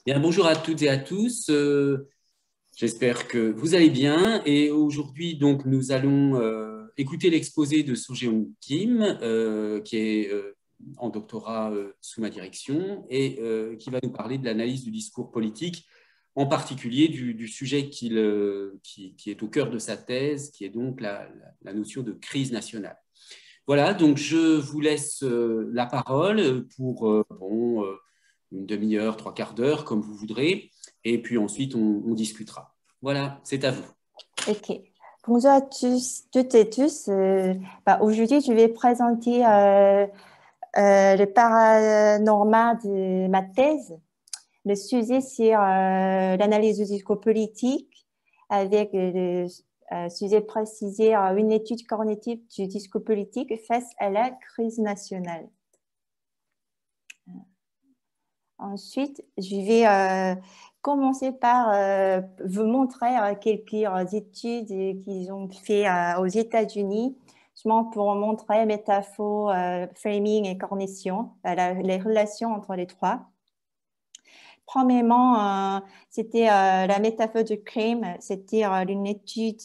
Bien, bonjour à toutes et à tous. J'espère que vous allez bien. Et aujourd'hui, donc, nous allons écouter l'exposé de Soo-Jeon Kim, qui est en doctorat sous ma direction et qui va nous parler de l'analyse du discours politique, en particulier du sujet qui est au cœur de sa thèse, qui est donc la notion de crise nationale. Voilà, donc je vous laisse la parole pour une demi-heure, trois quarts d'heure, comme vous voudrez, et puis ensuite on discutera. Voilà, c'est à vous. Ok. Bonjour à tous, toutes et tous. Aujourd'hui, je vais présenter le paranormal de ma thèse. Le sujet, c'est l'analyse du discours politique avec le sujet précisé, une étude cognitive du discours politique face à la crise nationale. Ensuite, je vais commencer par vous montrer quelques études qu'ils ont fait aux États-Unis, justement pour montrer métaphore, framing et cognition, les relations entre les trois. Premièrement, c'était la métaphore du crime, c'était une étude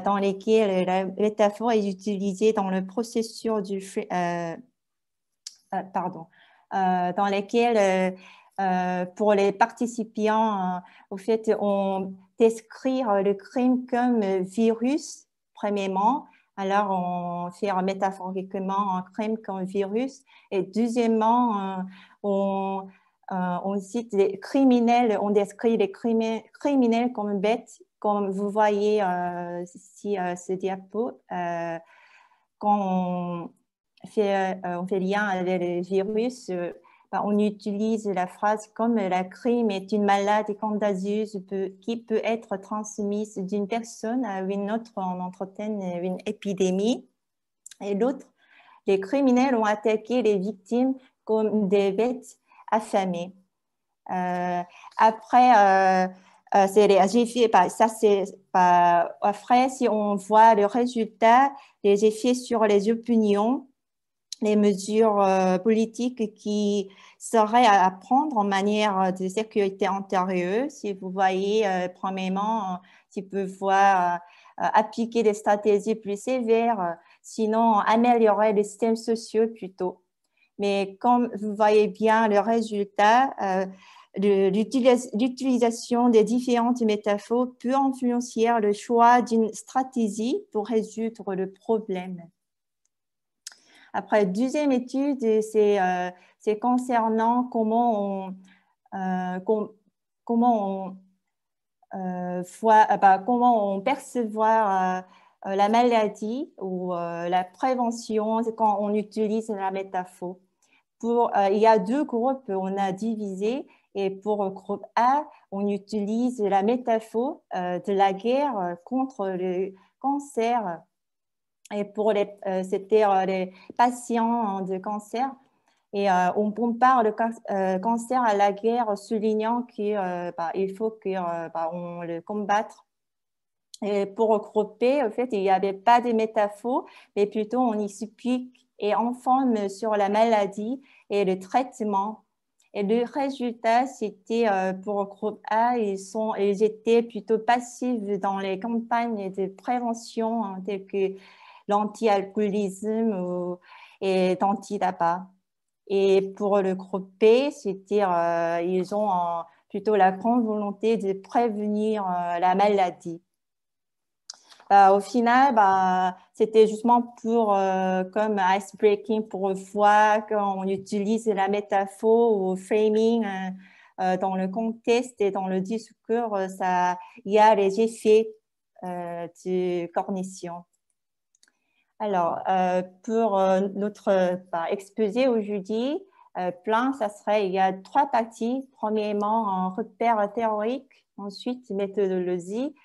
dans laquelle la métaphore est utilisée dans le processus dans lesquels, pour les participants, au fait, on décrit le crime comme virus, premièrement. Alors, on fait métaphoriquement un crime comme virus. Et deuxièmement, on cite les criminels, on décrit les criminels comme bêtes, comme vous voyez ici, ce diapo. Quand on fait lien avec le virus, on utilise la phrase comme la crime est une maladie contagieuse qui peut être transmise d'une personne à une autre en entretenant une épidémie. Et l'autre, les criminels ont attaqué les victimes comme des bêtes affamées. Après, c'est les effets, ça c'est après, si on voit le résultat, les effets sur les opinions, les mesures politiques qui seraient à prendre en manière de sécurité intérieure. Si vous voyez, premièrement, si vous pouvez appliquer des stratégies plus sévères, sinon améliorer les systèmes sociaux plutôt. Mais comme vous voyez bien le résultat, l'utilisation des différentes métaphores peut influencer le choix d'une stratégie pour résoudre le problème. Après, deuxième étude, c'est concernant comment on perçoit la maladie ou la prévention, c'est quand on utilise la métaphore. Il y a deux groupes, on a divisé, et pour le groupe A, on utilise la métaphore de la guerre contre le cancer. Et pour c'était les patients de cancer. Et on compare le cancer à la guerre, soulignant qu'il faut qu'on le combatte. Et pour regrouper, en fait, il n'y avait pas de métaphore, mais plutôt on y explique et informe sur la maladie et le traitement. Et le résultat, c'était pour le groupe A, ils étaient plutôt passifs dans les campagnes de prévention, hein, telles que l'anti-alcoolisme et d'anti-tabac. Et pour le groupe B, c'était, ils ont plutôt la grande volonté de prévenir la maladie. Au final, c'était justement comme ice-breaking pour voir quand on utilise la métaphore ou framing dans le contexte et dans le discours, il y a les effets de cognition. Alors, pour notre exposé aujourd'hui, plan, il y a trois parties. Premièrement, un repère théorique, ensuite méthodologie,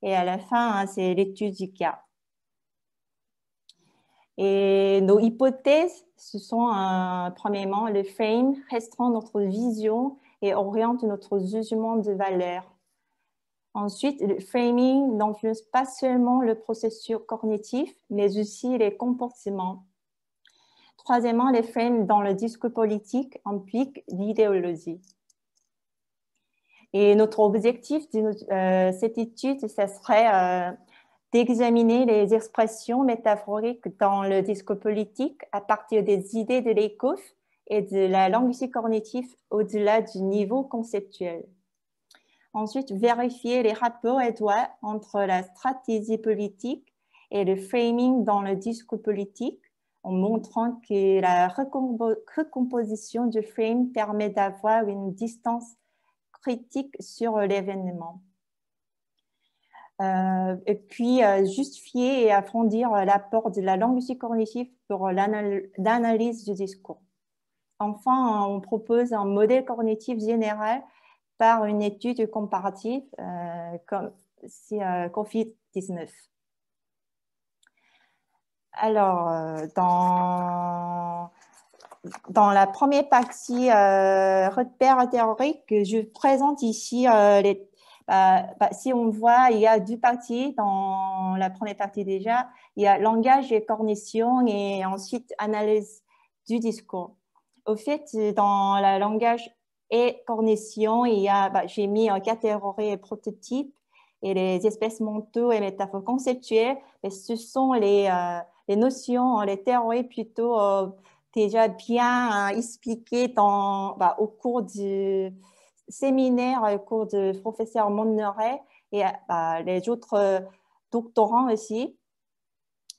et à la fin, c'est l'étude du cas. Et nos hypothèses, ce sont premièrement, le frame restreint notre vision et oriente notre jugement de valeur. Ensuite, le framing n'influence pas seulement le processus cognitif, mais aussi les comportements. Troisièmement, les frames dans le discours politique impliquent l'idéologie. Et notre objectif de cette étude, ce serait d'examiner les expressions métaphoriques dans le discours politique à partir des idées de Lakoff et de la linguistique cognitive au-delà du niveau conceptuel. Ensuite, vérifier les rapports étroits entre la stratégie politique et le framing dans le discours politique, en montrant que la recomposition du frame permet d'avoir une distance critique sur l'événement. Et puis, justifier et approfondir l'apport de la linguistique cognitive pour l'analyse du discours. Enfin, on propose un modèle cognitif général par une étude comparative comme c'est COVID-19. Alors, dans la première partie repères théoriques, je présente ici si on voit, il y a deux parties dans la première partie déjà. Il y a langage et cognition et ensuite analyse du discours. Au fait, dans le langage et cognition, j'ai mis catégories et prototypes et les espèces mentaux et métaphores conceptuelles. Et ce sont les notions, les théories plutôt déjà bien expliquées au cours du séminaire, au cours du professeur Monneret et les autres doctorants aussi.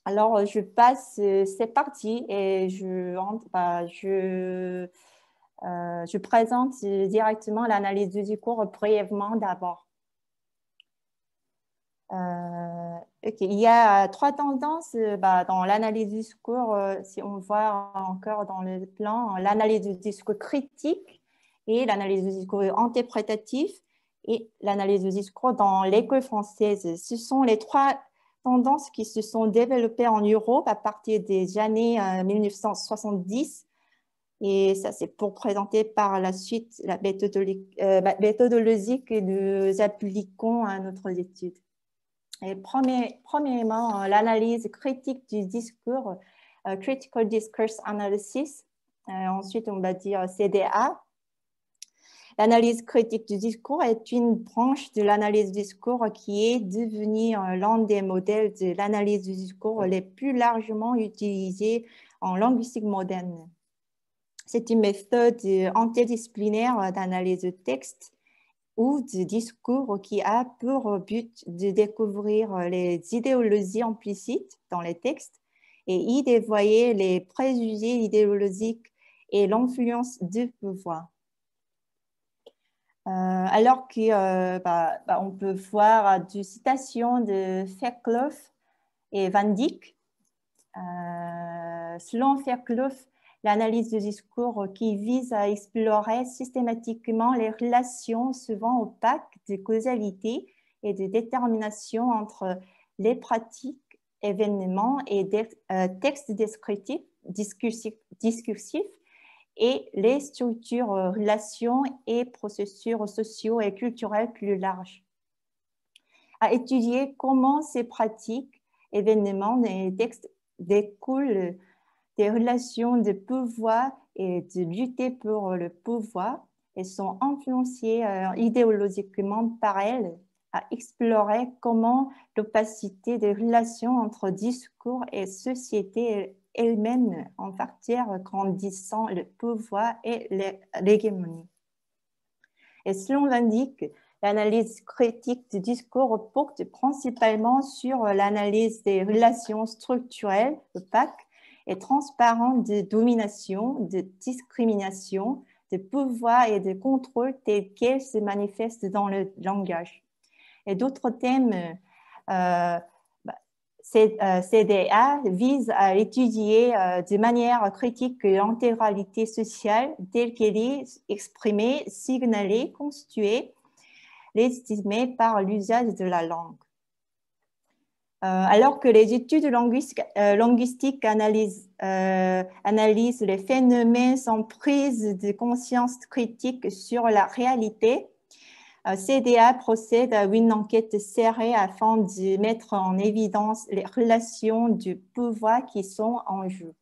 Alors, je passe ces parties et je présente directement l'analyse du discours brièvement d'abord. Okay. Il y a trois tendances dans l'analyse du discours, si on voit encore dans le plan, l'analyse du discours critique et l'analyse du discours interprétatif et l'analyse du discours dans l'école française. Ce sont les trois tendances qui se sont développées en Europe à partir des années 1970. Et ça, c'est pour présenter par la suite la méthodologie que nous appliquons à notre étude. Et premièrement, l'analyse critique du discours, Critical Discourse Analysis. Ensuite, on va dire CDA. L'analyse critique du discours est une branche de l'analyse du discours qui est devenue l'un des modèles de l'analyse du discours les plus largement utilisés en linguistique moderne. C'est une méthode interdisciplinaire d'analyse de texte ou de discours qui a pour but de découvrir les idéologies implicites dans les textes et y dévoyer les préjugés idéologiques et l'influence du pouvoir. Alors qu'on peut voir des citations de Fairclough et Van Dyck. Selon Fairclough, l'analyse du discours qui vise à explorer systématiquement les relations souvent opaques de causalité et de détermination entre les pratiques, événements et textes descriptifs, discursifs et les structures, relations et processus sociaux et culturels plus larges. À étudier comment ces pratiques, événements et textes découlent des relations de pouvoir et de lutter pour le pouvoir et sont influencés idéologiquement par elles, à explorer comment l'opacité des relations entre discours et société elle-même en facteur grandissant le pouvoir et l'hégémonie. Et selon Van Dyck, l'analyse critique du discours porte principalement sur l'analyse des relations structurelles opaques et transparentes de domination, de discrimination, de pouvoir et de contrôle tels qu'elles se manifestent dans le langage. Et d'autres thèmes, CDA vise à étudier de manière critique l'intégralité sociale telle qu'elle est exprimée, signalée, constituée, légitimée par l'usage de la langue. Alors que les études linguistiques analysent les phénomènes sans prise de conscience critique sur la réalité, CDA procède à une enquête serrée afin de mettre en évidence les relations du pouvoir qui sont en jeu.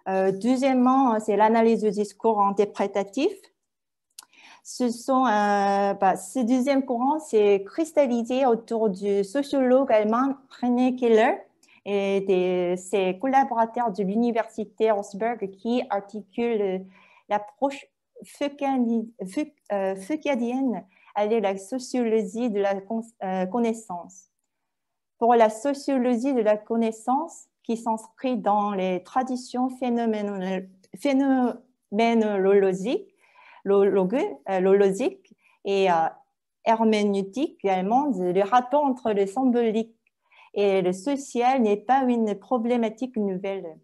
Deuxièmement, c'est l'analyse du discours interprétatif. Ce deuxième courant s'est cristallisé autour du sociologue allemand René Keller et de ses collaborateurs de l'université Augsburg qui articulent l'approche foucaldienne avec la sociologie de la connaissance. Pour la sociologie de la connaissance, qui s'inscrit dans les traditions phénoménologiques et herméneutiques allemandes, le rapport entre le symbolique et le social n'est pas une problématique nouvelle.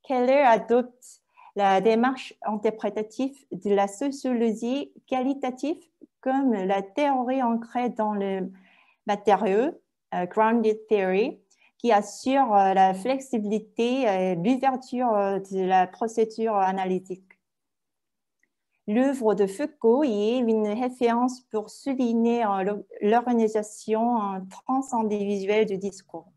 Keller adopte la démarche interprétative de la sociologie qualitative comme la théorie ancrée dans le matériau, grounded theory, qui assure la flexibilité et l'ouverture de la procédure analytique. L'œuvre de Foucault y est une référence pour souligner l'organisation transindividuelle du discours.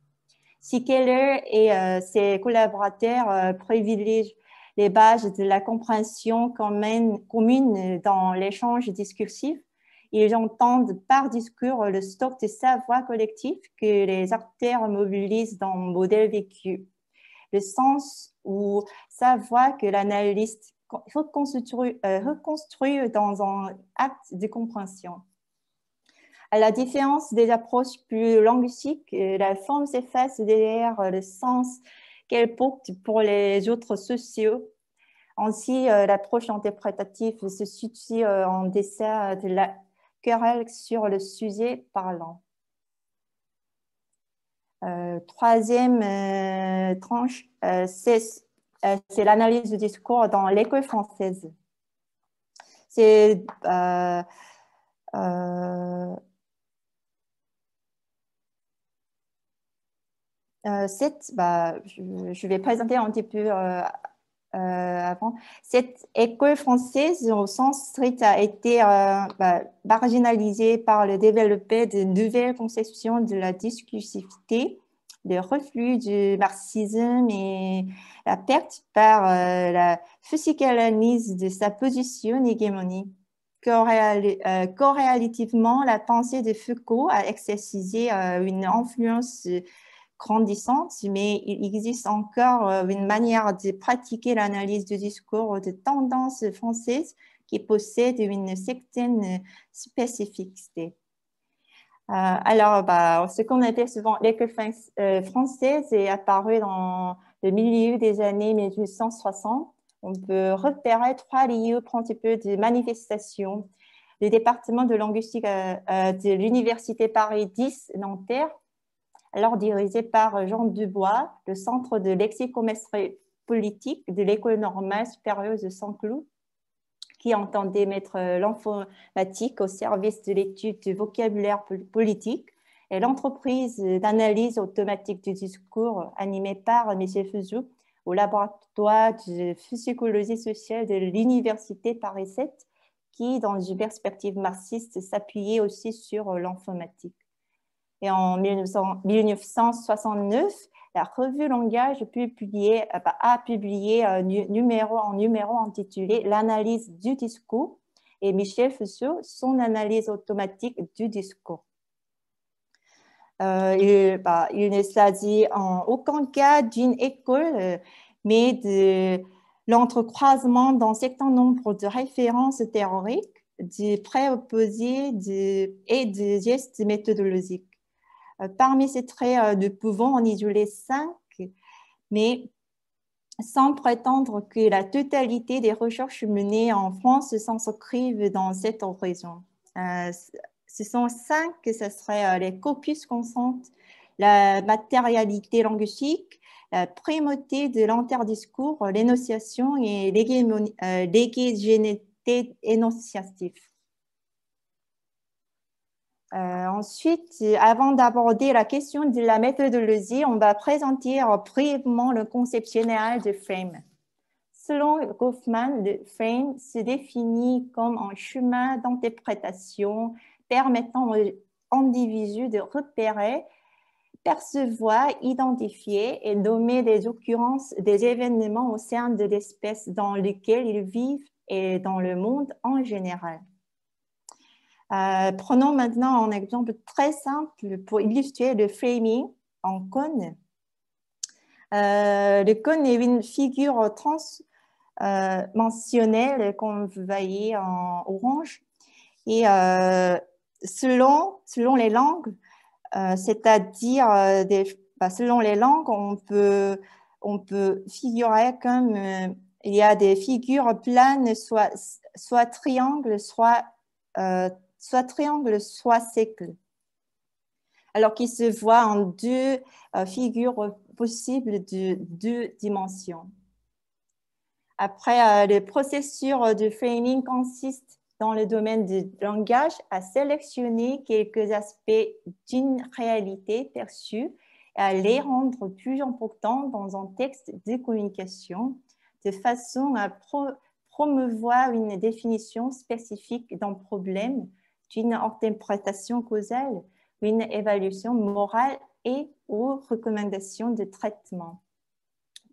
Si Keller et ses collaborateurs privilégient les bases de la compréhension commune dans l'échange discursif, ils entendent par discours le stock de savoir collectif que les acteurs mobilisent dans le modèle vécu, le sens ou savoir que l'analyste reconstruit dans un acte de compréhension. À la différence des approches plus linguistiques, la forme s'efface derrière le sens qu'elle porte pour les autres sociaux. Ainsi, l'approche interprétative se situe en deçà de la querelle sur le sujet parlant. Troisième tranche, c'est l'analyse du discours dans l'école française. Je vais présenter un petit peu avant. Cette école française, au sens strict, a été marginalisée par le développement de nouvelles conceptions de la discursivité, le reflux du marxisme et la perte par la psychanalyse de sa position hégémonique. Corrélativement, la pensée de Foucault a exercé une influence grandissante, mais il existe encore une manière de pratiquer l'analyse du discours de tendance française qui possède une certaine spécificité. Ce qu'on appelle souvent l'école française est apparu dans le milieu des années 1860. On peut repérer trois lieux principaux de manifestation. Le département de linguistique de l'Université Paris 10 Nanterre, alors dirigé par Jean Dubois, le Centre de lexicométrie politique de l'École normale supérieure de Saint-Cloud, qui entendait mettre l'informatique au service de l'étude du vocabulaire politique, et l'entreprise d'analyse automatique du discours animée par M. Fezou au laboratoire de psychologie sociale de l'Université Paris 7, qui, dans une perspective marxiste, s'appuyait aussi sur l'informatique. Et en 1969, la revue Langage a publié un numéro intitulé « L'analyse du discours » et Michel Fezou, son analyse automatique du discours. Il ne s'agit en aucun cas d'une école, mais de l'entrecroisement d'un certain nombre de références théoriques, de préopposés et de gestes méthodologiques. Parmi ces traits, nous pouvons en isoler 5, mais sans prétendre que la totalité des recherches menées en France s'inscrivent dans cette horizon. Ce sont 5, ce seraient les corpus conscients, la matérialité linguistique, la primauté de l'interdiscours, l'énonciation et l'hégénéité énonciative. Ensuite, avant d'aborder la question de la méthodologie, on va présenter brièvement le concept général de frame. Selon Goffman, le frame se définit comme un chemin d'interprétation permettant aux individus de repérer, percevoir, identifier et nommer des occurrences, des événements au sein de l'espèce dans lequel ils vivent et dans le monde en général. Prenons maintenant un exemple très simple pour illustrer le framing en cône. Le cône est une figure transdimensionnelle, comme vous voyez en orange. Et selon les langues, c'est-à-dire selon les langues, on peut figurer comme il y a des figures planes, soit triangles, soit cercles. Alors qu'il se voit en deux figures possibles de 2 dimensions. Après, le processus de framing consiste dans le domaine du langage à sélectionner quelques aspects d'une réalité perçue et à les rendre plus importants dans un texte de communication de façon à promouvoir une définition spécifique d'un problème, d'une interprétation causale, une évaluation morale et ou recommandation de traitement.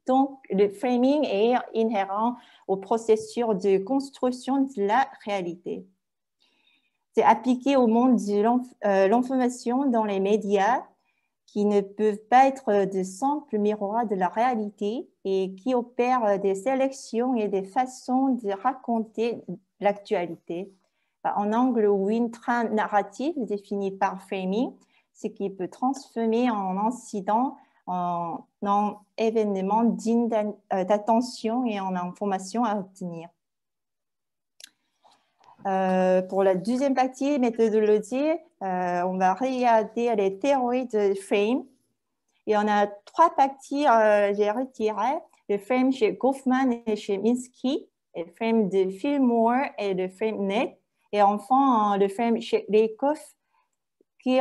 Donc, le framing est inhérent au processus de construction de la réalité. C'est appliqué au monde de l'information dans les médias qui ne peuvent pas être de simples miroirs de la réalité et qui opèrent des sélections et des façons de raconter l'actualité. Un angle ou une trame narrative définie par framing, ce qui peut transformer en incident en événement digne d'attention et en information à obtenir. Pour la deuxième partie, méthodologie, on va regarder les théories de frame. Et on a 3 parties, j'ai retiré, le frame chez Goffman et chez Minsky, le frame de Fillmore et le frame net. Et enfin, le frame chez Lakoff, qui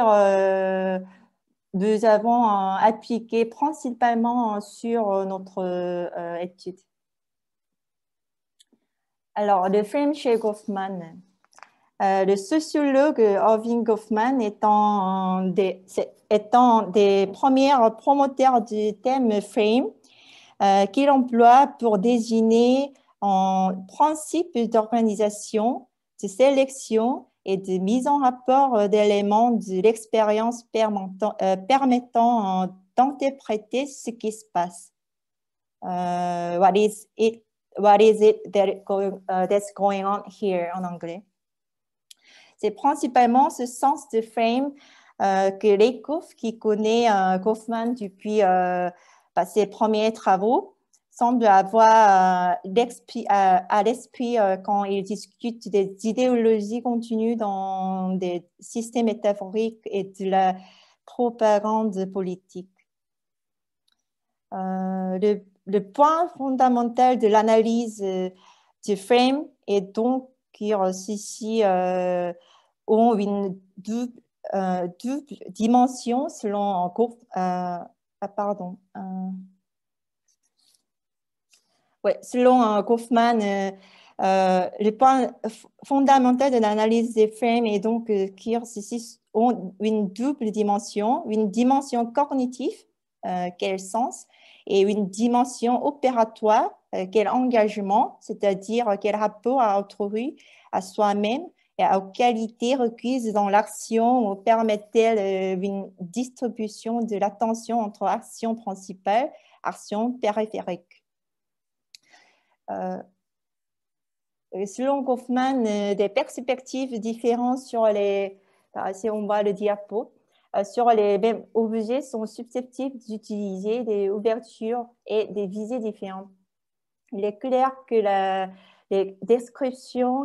nous avons appliqué principalement sur notre étude. Alors, le frame chez Goffman. Le sociologue Irving Goffman étant des premiers promoteurs du thème frame qu'il emploie pour désigner un principe d'organisation, de sélection et de mise en rapport d'éléments de l'expérience permettant d'interpréter ce qui se passe. What is it that's going on here en anglais. C'est principalement ce sens de frame que Lakoff, qui connaît Goffman depuis ses premiers travaux, semble avoir à l'esprit quand il discute des idéologies contenues dans des systèmes métaphoriques et de la propagande politique. Le point fondamental de l'analyse du frame est donc que ceci ont une double dimension selon selon Goffman. Le point fondamental de l'analyse des frames est donc que ceci ont une double dimension, une dimension cognitive, quel sens, et une dimension opératoire, quel engagement, c'est-à-dire quel rapport à autrui, à soi-même et aux qualités requises dans l'action, permettent-elles une distribution de l'attention entre action principale et action périphérique. Selon Goffman, des perspectives différentes sur les, si on voit le diapo, sur les mêmes objets sont susceptibles d'utiliser des ouvertures et des visées différentes. Il est clair que les descriptions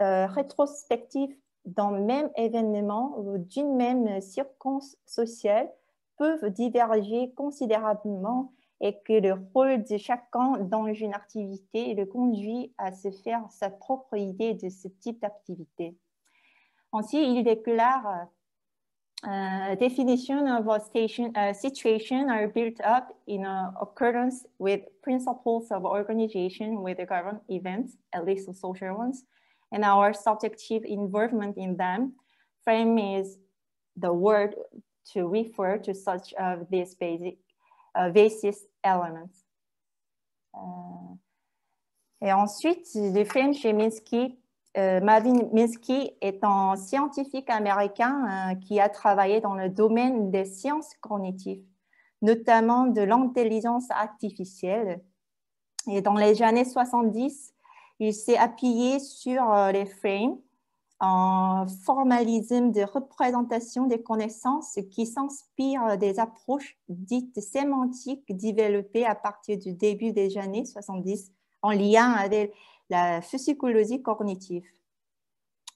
rétrospectives d'un même événement ou d'une même circonstance sociale peuvent diverger considérablement et que le rôle de chacun dans une activité le conduit à se faire sa propre idée de ce type d'activité. Ainsi, il déclare definition of a situation are built up in accordance with principles of organization with the governed events, at least the social ones, and our subjective involvement in them. Frame is the word to refer to such of these basis elements. Et ensuite, le frame chez Minsky Marvin Minsky est un scientifique américain qui a travaillé dans le domaine des sciences cognitives, notamment de l'intelligence artificielle. Et dans les années 70, il s'est appuyé sur les frames, un formalisme de représentation des connaissances qui s'inspire des approches dites sémantiques développées à partir du début des années 70 en lien avec la psychologie cognitive.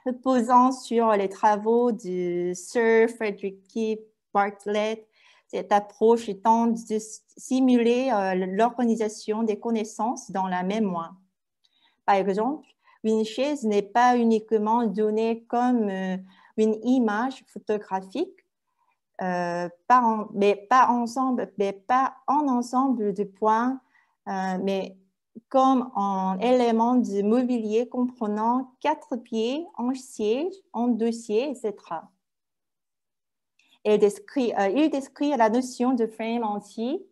Reposant sur les travaux de Sir Frederick Bartlett, cette approche tente de simuler l'organisation des connaissances dans la mémoire. Par exemple, une chaise n'est pas uniquement donnée comme une image photographique, mais pas en ensemble de points, mais comme un élément de mobilier comprenant 4 pieds, un siège, un dossier, etc. Il décrit la notion de frame entier,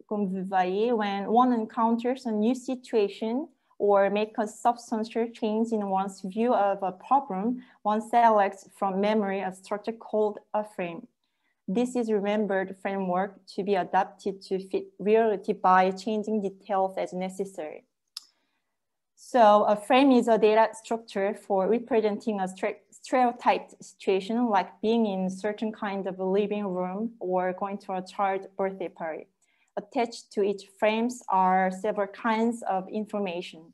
comme vous voyez, when one encounters a new situation or makes a substantial change in one's view of a problem, one selects from memory a structure called a frame. This is remembered framework to be adapted to fit reality by changing details as necessary. So a frame is a data structure for representing a stereotyped situation like being in a certain kind of a living room or going to a child's birthday party. Attached to each frames are several kinds of information.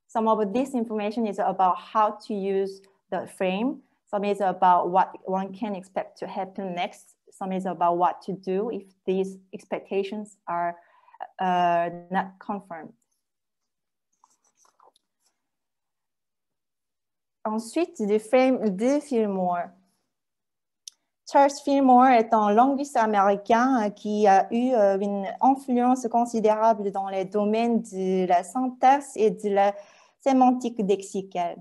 Some of this information is about how to use the frame. Some is about what one can expect to happen next. Some is about what to do if these expectations are not confirmed. Ensuite, le frame de Fillmore. Charles Fillmore est un linguiste américain qui a eu une influence considérable dans les domaines de la syntaxe et de la sémantique lexicale.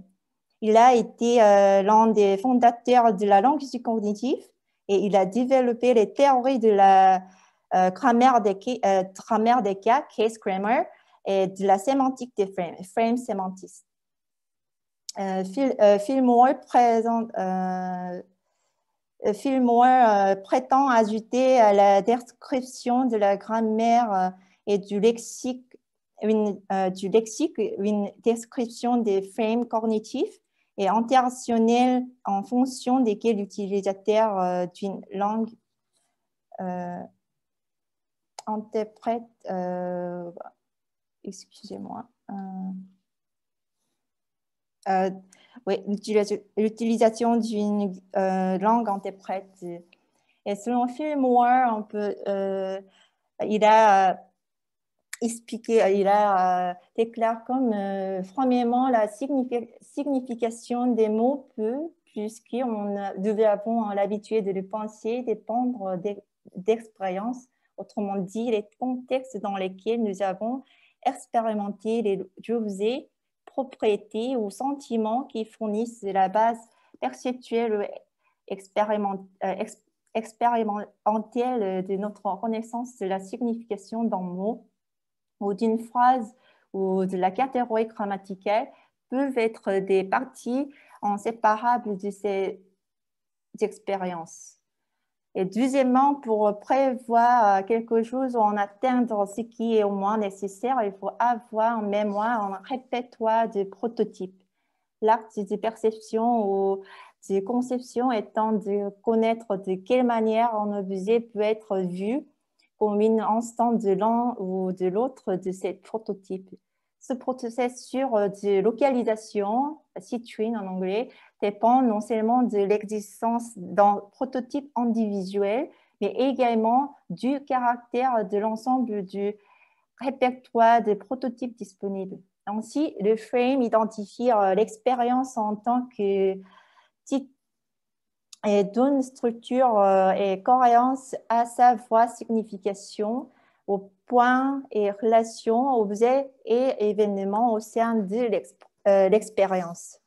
Il a été l'un des fondateurs de la linguistique cognitive et il a développé les théories de la grammaire des cas, case grammar, et de la sémantique des frames, frame semantics. Fillmore prétend ajouter à la description de la grammaire et du lexique une description des frames cognitifs et intentionnels en fonction desquels l'utilisateur d'une langue interprète, excusez-moi, oui, l'utilisation d'une langue interprète. Et selon Fillmore, il a expliqué, il a déclaré comme premièrement la signification des mots peut, puisqu'on avons l'habitude de le penser, dépendre d'expériences. Autrement dit, les contextes dans lesquels nous avons expérimenté les objets, propriétés ou sentiments qui fournissent la base perceptuelle expérimentale de notre connaissance de la signification d'un mot ou d'une phrase ou de la catégorie grammaticale peuvent être des parties inséparables de ces expériences. Et deuxièmement, pour prévoir quelque chose ou en atteindre ce qui est au moins nécessaire, il faut avoir en mémoire un répertoire de prototypes. L'acte de perception ou de conception étant de connaître de quelle manière un objet peut être vu comme une instance de l'un ou de l'autre de ces prototypes. Ce processus de localisation, situing en anglais, dépend non seulement de l'existence d'un prototype individuel, mais également du caractère de l'ensemble du répertoire de prototypes disponibles. Ainsi, le frame identifie l'expérience en tant que type et donne structure et cohérence à sa voie signification aux points et relations, objets et événements au sein de l'expérience.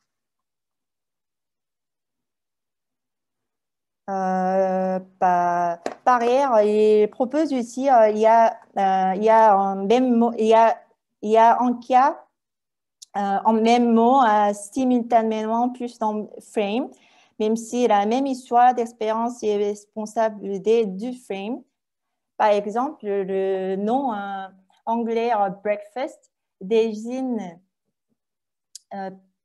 Par ailleurs, il propose aussi, il y a un cas en même mot, simultanément plus dans frame, même si la même histoire d'expérience est responsable des deux frames. Par exemple, le nom anglais breakfast désigne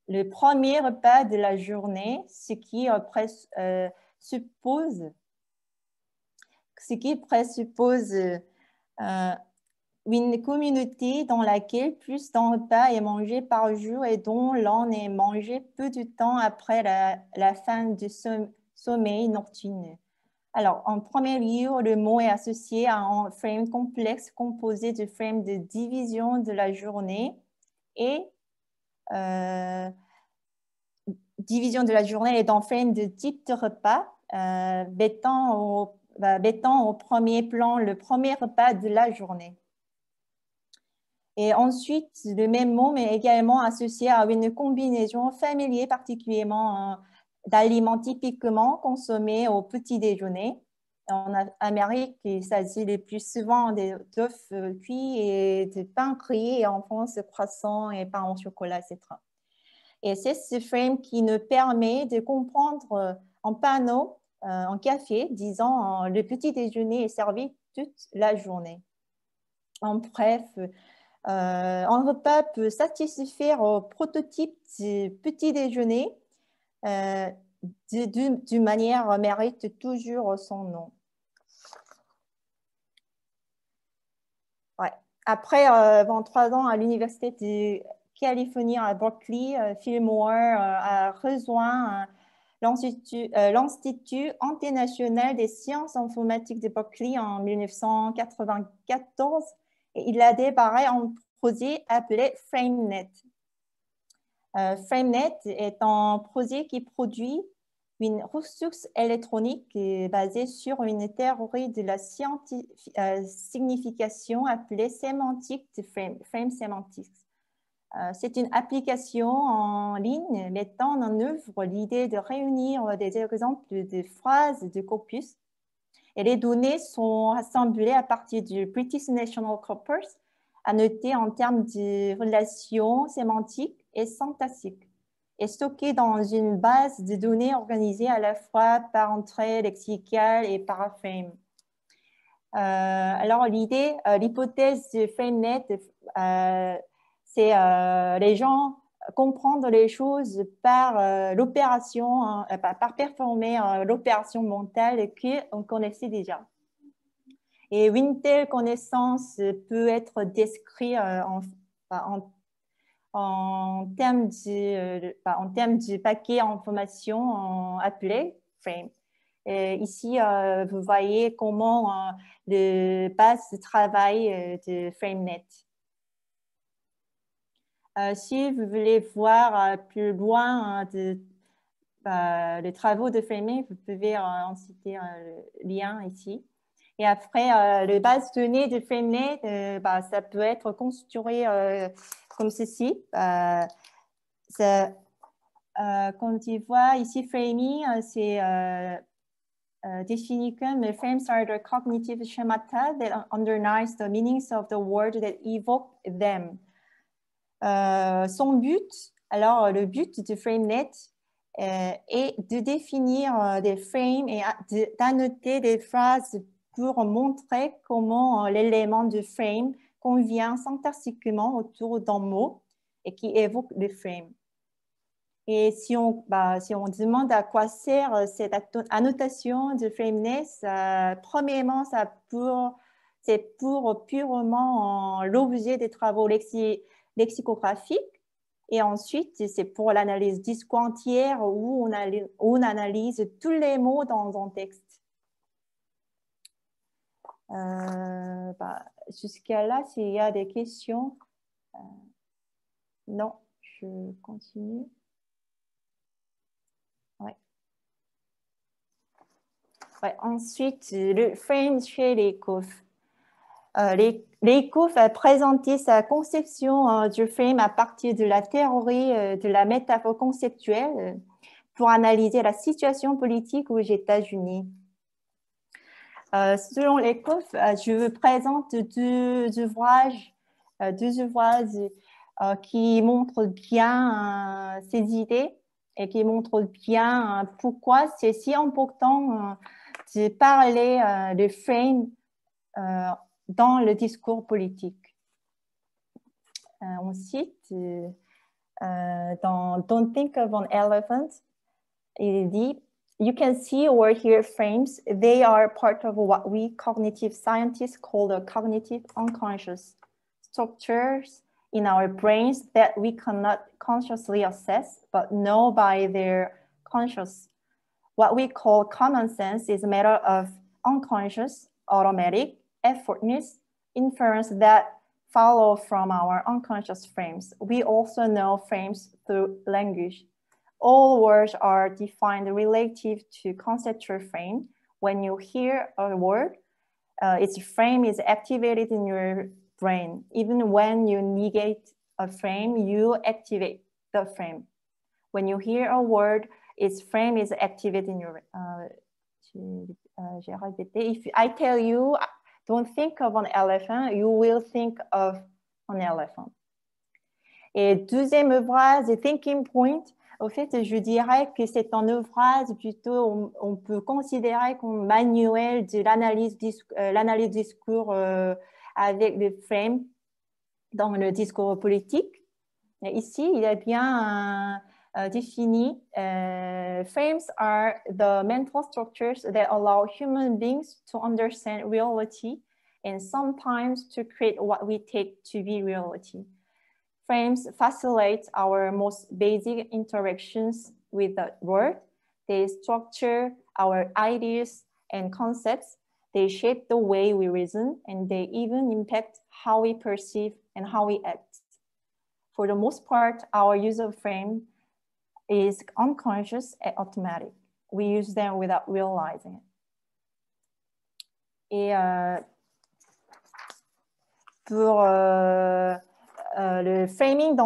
le premier repas de la journée, ce qui présuppose une communauté dans laquelle plus d'un repas est mangé par jour et dont l'on est mangé peu de temps après la fin du sommeil nocturne. Alors, en premier lieu, le mot est associé à un frame complexe composé de frames de division de la journée et division de la journée et d'un frame de type de repas, mettant au premier plan le premier repas de la journée. Et ensuite, le même mot, mais également associé à une combinaison familière, particulièrement d'aliments typiquement consommés au petit déjeuner. En Amérique, il s'agit le plus souvent d'œufs cuits et de pain grillé, et en France, croissants et pain au chocolat, etc. Et c'est ce frame qui nous permet de comprendre en panneau, en café, disant le petit déjeuner est servi toute la journée. En bref, un repas peut satisfaire au prototype du petit déjeuner d'une manière mérite toujours son nom. Ouais. Après 23 ans à l'Université de Californie à Berkeley, Phil Moore a rejoint l'Institut international des sciences informatiques de Berkeley en 1994 et il a démarré un projet appelé FrameNet. FrameNet est un projet qui produit une ressource électronique basée sur une théorie de la signification appelée sémantique de frame semantics. C'est une application en ligne mettant en œuvre l'idée de réunir des exemples de phrases de corpus. Et les données sont rassemblées à partir du British National Corpus, annotées en termes de relations sémantiques et syntaxiques, et stockées dans une base de données organisée à la fois par entrée lexicale et par frame. Alors, l'hypothèse de FrameNet, c'est les gens comprendre les choses par l'opération, par performer l'opération mentale qu'on connaissait déjà. Et une telle connaissance peut être décrite en termes de paquet information appelé frame. Et ici, vous voyez comment le base de travail de FrameNet. Si vous voulez voir plus loin les travaux de FrameNet, vous pouvez en citer le lien ici. Et après, le base de données de FrameNet, ça peut être construit comme ceci. Quand tu vois ici framing, c'est défini comme frames are the cognitive schemata that underlies the meanings of the word that evoke them. Son but, alors le but de FrameNet est de définir des frames et d'annoter des phrases pour montrer comment l'élément de frame convient syntaxiquement autour d'un mot et qui évoque le frame. Et si on demande à quoi sert cette annotation de FrameNet, premièrement, c'est pour purement l'objet des travaux lexicographiques. Et ensuite, c'est pour l'analyse disque entière où on analyse tous les mots dans un texte. Jusqu'à là, s'il y a des questions. Non, je continue. Ouais, ensuite, le frame chez Lakoff. Lakoff a présenté sa conception du frame à partir de la théorie de la métaphore conceptuelle pour analyser la situation politique aux États-Unis. Selon Lakoff, je vous présente deux ouvrages qui montre bien ses idées et qui montre bien pourquoi c'est si important de parler de frame dans le discours politique. Ensuite, dans Don't Think of an Elephant, il dit You can see or hear frames. They are part of what we cognitive scientists call the cognitive unconscious structures in our brains that we cannot consciously assess, but know by their conscious. What we call common sense is a matter of unconscious, automatic, effortless inference that follow from our unconscious frames. We also know frames through language. All words are defined relative to conceptual frame. When you hear a word, its frame is activated in your brain. Even when you negate a frame, you activate the frame. When you hear a word, its frame is activated in your... j'ai répété. If I tell you, don't think of an elephant, you will think of an elephant. Et deuxième ouvrage, The Thinking Point. Au fait, je dirais que c'est un ouvrage plutôt, on peut considérer comme manuel de l'analyse discours avec le frame dans le discours politique. Et ici, il est bien défini. Frames are the mental structures that allow human beings to understand reality and sometimes to create what we take to be reality. Frames facilitate our most basic interactions with the world. They structure our ideas and concepts. They shape the way we reason, and they even impact how we perceive and how we act. For the most part, our use of frame is unconscious and automatic. We use them without realizing it. Et pour le framing,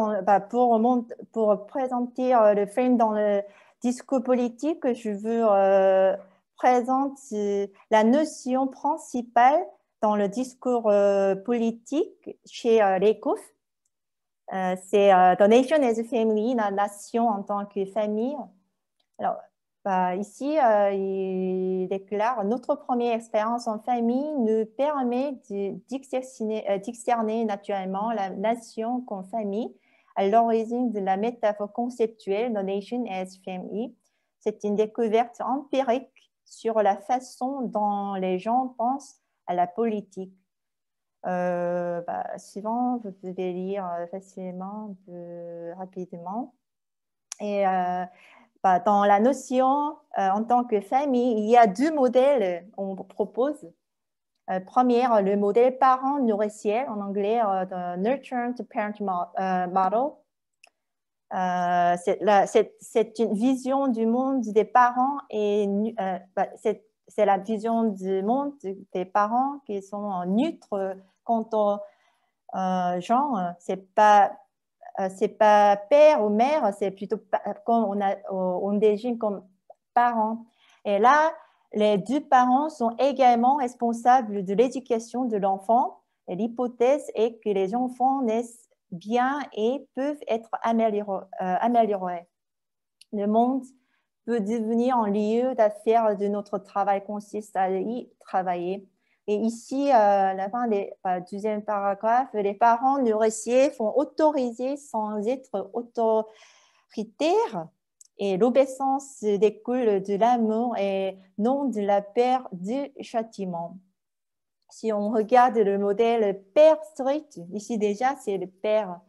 pour présenter le frame dans le discours politique, je veux présenter la notion principale dans le discours politique chez Lakoff. C'est The Nation as a Family, la nation en tant que famille. Alors, ici, il déclare « Notre première expérience en famille nous permet de discerner naturellement la nation comme famille à l'origine de la métaphore conceptuelle The Nation as Family. C'est une découverte empirique sur la façon dont les gens pensent à la politique. » Suivant, vous pouvez lire facilement, un peu rapidement. Et dans la notion en tant que famille, il y a deux modèles qu'on propose. Premier, le modèle parent-nourricier, en anglais, the nurture to parent model. C'est une vision du monde des parents et c'est la vision du monde des parents qui sont neutres quant au genre. C'est pas père ou mère, c'est plutôt comme on désigne comme parents. Et là, les deux parents sont également responsables de l'éducation de l'enfant. Et l'hypothèse est que les enfants naissent bien et peuvent être améliorés. Le monde peut devenir un lieu d'affaires de notre travail consiste à y travailler. Et ici, à la fin du deuxième paragraphe, les parents nourriciers sont autorisés sans être autoritaires et l'obéissance découle de l'amour et non de la peur du châtiment. Si on regarde le modèle père strict, ici déjà c'est le père.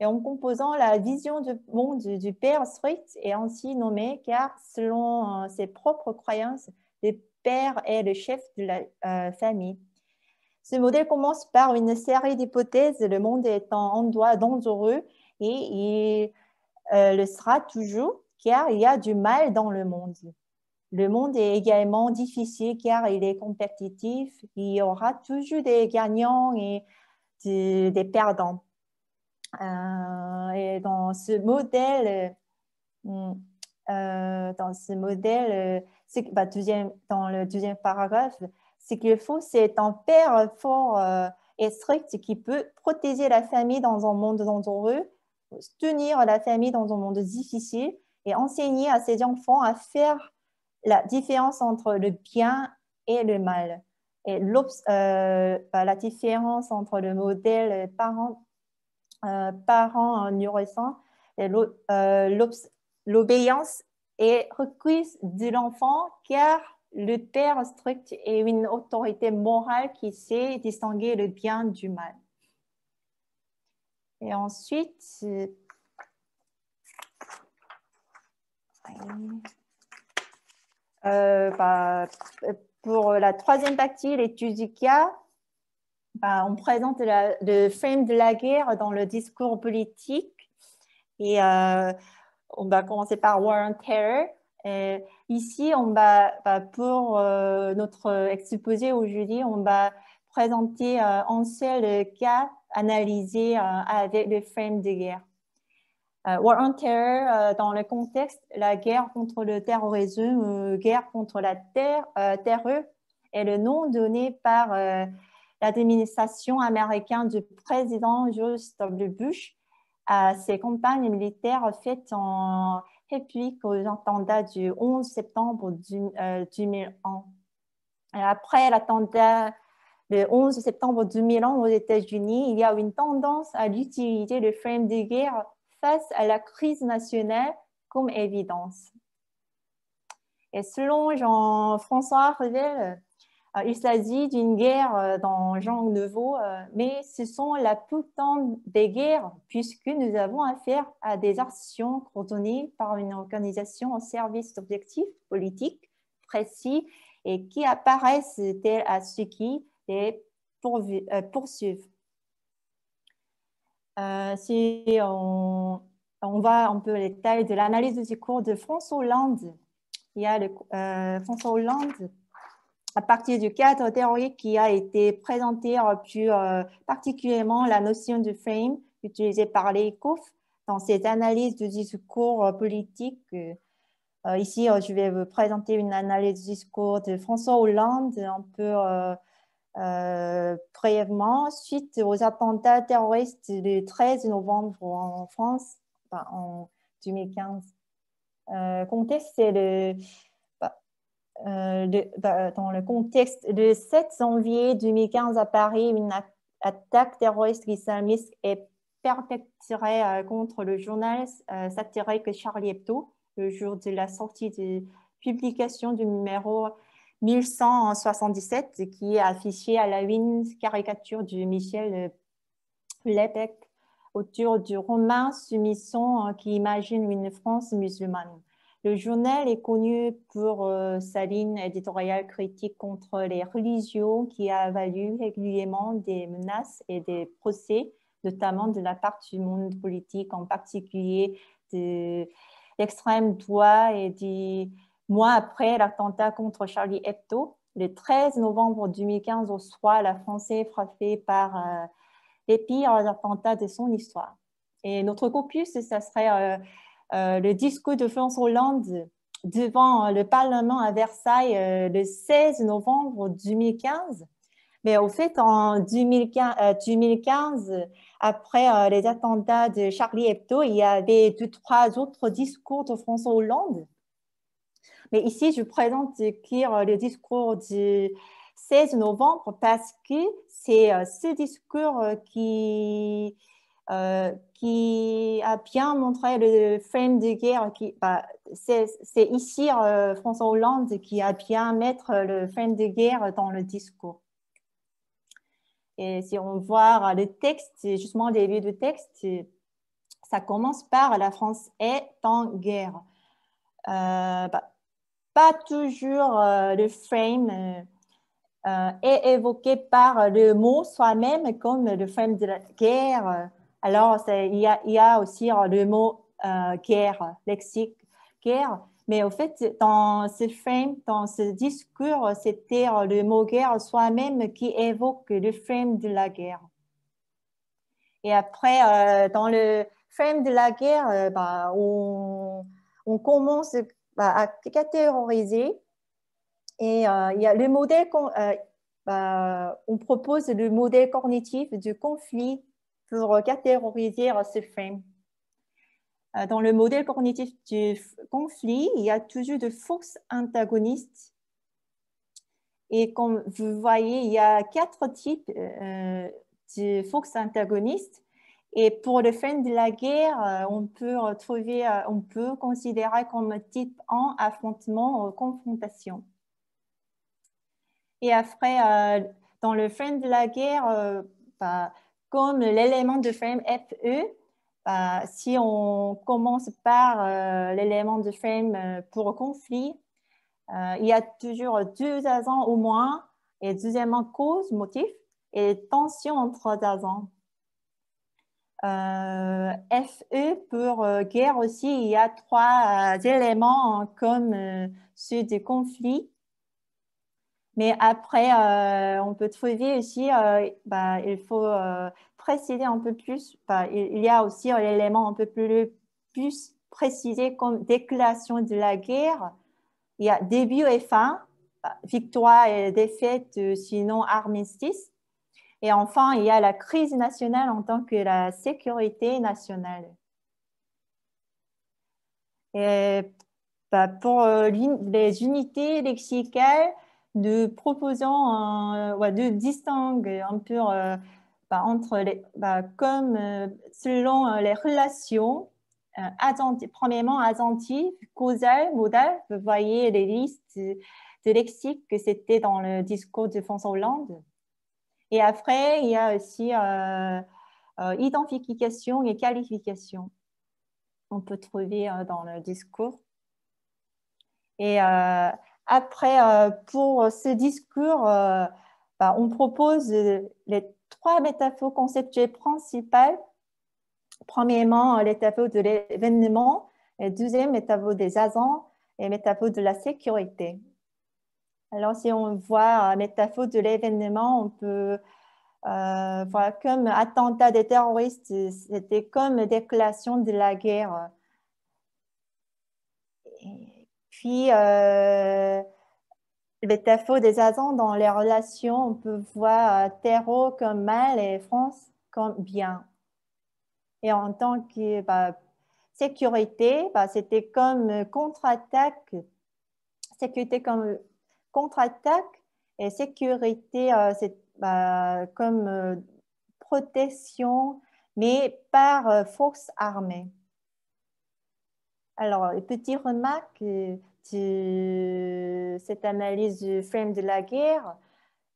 Et en composant la vision du monde du père strict est ainsi nommé car selon ses propres croyances, le père est le chef de la famille. Ce modèle commence par une série d'hypothèses, le monde est un endroit dangereux et il le sera toujours car il y a du mal dans le monde. Le monde est également difficile car il est compétitif, il y aura toujours des gagnants et des perdants. Et dans ce modèle, dans le deuxième paragraphe, ce qu'il faut, c'est un père fort et strict qui peut protéger la famille dans un monde dangereux, tenir la famille dans un monde difficile et enseigner à ses enfants à faire la différence entre le bien et le mal. Et la différence entre le modèle parent nourrissant et l'obéissance est requise de l'enfant car le père strict est une autorité morale qui sait distinguer le bien du mal. Et ensuite, pour la troisième partie, l'étude du cas, on présente le frame de la guerre dans le discours politique. Et on va commencer par War on Terror. Et ici, pour notre exposé aujourd'hui, on va présenter un seul cas analysé avec le frame de guerre. War on Terror, dans le contexte, la guerre contre le terrorisme, guerre contre la terreur, est le nom donné par l'administration américaine du président George W. Bush à ses campagnes militaires faites en réplique aux attentats du 11 septembre 2001. Et après l'attentat le 11 septembre 2001 aux États-Unis, il y a une tendance à utiliser le frame de guerre face à la crise nationale comme évidence. Et selon Jean-François Revel, il s'agit d'une guerre dans genre nouveau, mais ce sont la plupart des guerres puisque nous avons affaire à des actions coordonnées par une organisation au service d'objectifs politiques précis et qui apparaissent tels à ceux qui les poursuivent. Si on va un peu les détails de l'analyse du discours de François Hollande, il y a François Hollande, à partir du cadre théorique qui a été présenté, plus particulièrement la notion de frame utilisée par Leikhoff dans ses analyses du discours politique. Ici, je vais vous présenter une analyse du discours de François Hollande un peu brièvement, suite aux attentats terroristes du 13 novembre en France, en 2015. Contexte, c'est dans le contexte, le 7 janvier 2015 à Paris, une attaque terroriste islamiste est perpétrée contre le journaliste satirique Charlie Hebdo le jour de la sortie de publication du numéro 1177 qui est affiché à la une caricature de Michel Houellebecq autour du roman Soumission qui imagine une France musulmane. Le journal est connu pour sa ligne éditoriale critique contre les religions qui a valu régulièrement des menaces et des procès, notamment de la part du monde politique, en particulier de l'extrême droite et du mois après l'attentat contre Charlie Hebdo. Le 13 novembre 2015 au soir, la France est frappée par les pires attentats de son histoire. Et notre caucus, ça serait le discours de François Hollande devant le Parlement à Versailles le 16 novembre 2015. Mais au fait, en 2015 après les attentats de Charlie Hebdo, il y avait 2-3 autres discours de François Hollande. Mais ici, je présente le discours du 16 novembre parce que c'est ce discours qui a bien montré le frame de guerre. C'est ici François Hollande qui a bien mis le frame de guerre dans le discours. Et si on voit le texte, justement le début du texte, ça commence par « La France est en guerre ». Pas toujours le frame est évoqué par le mot soi-même comme le frame de la guerre. Alors, il y a aussi le mot guerre, lexique guerre. Mais au fait, dans ce frame, dans ce discours, c'était le mot guerre soi-même qui évoque le frame de la guerre. Et après, dans le frame de la guerre, on commence à catégoriser. Et il y a le modèle on propose le modèle cognitif du conflit pour catégoriser ce frame. Dans le modèle cognitif du conflit, il y a toujours de forces antagonistes. Et comme vous voyez, il y a 4 types de forces antagonistes. Et pour le frame de la guerre, on peut considérer comme type 1 affrontement ou confrontation. Et après, dans le frame de la guerre, comme l'élément de frame FE, si on commence par l'élément de frame pour conflit, il y a toujours 2 agents au moins, et deuxièmement, cause, motif, et tension entre agents. FE pour guerre aussi, il y a 3 éléments comme ceux du conflit. Mais après, on peut trouver aussi, il faut préciser un peu plus. Il y a aussi l'élément un peu plus précisé comme déclaration de la guerre. Il y a début et fin, victoire et défaite, sinon armistice. Et enfin, il y a la crise nationale en tant que la sécurité nationale. Et pour les unités lexicales, nous proposons de distinguer un peu entre les, comme selon les relations premièrement attentives, causales, modales. Vous voyez les listes de lexiques que c'était dans le discours de François Hollande. Et après, il y a aussi identification et qualification. On peut trouver dans le discours. Et après, pour ce discours, on propose les 3 métaphores conceptuelles principales. Premièrement, les métaphores de l'événement, et deuxième, métaphore des agents et métaphore de la sécurité. Alors, si on voit métaphore de l'événement, on peut voir comme attentat des terroristes, c'était comme déclaration de la guerre. Et puis, métaphore des agents dans les relations, on peut voir terreau comme mal et France comme bien. Et en tant que sécurité, c'était comme contre-attaque. Sécurité comme contre-attaque et sécurité, c'est comme protection, mais par force armée. Alors, petite remarque de cette analyse du frame de la guerre.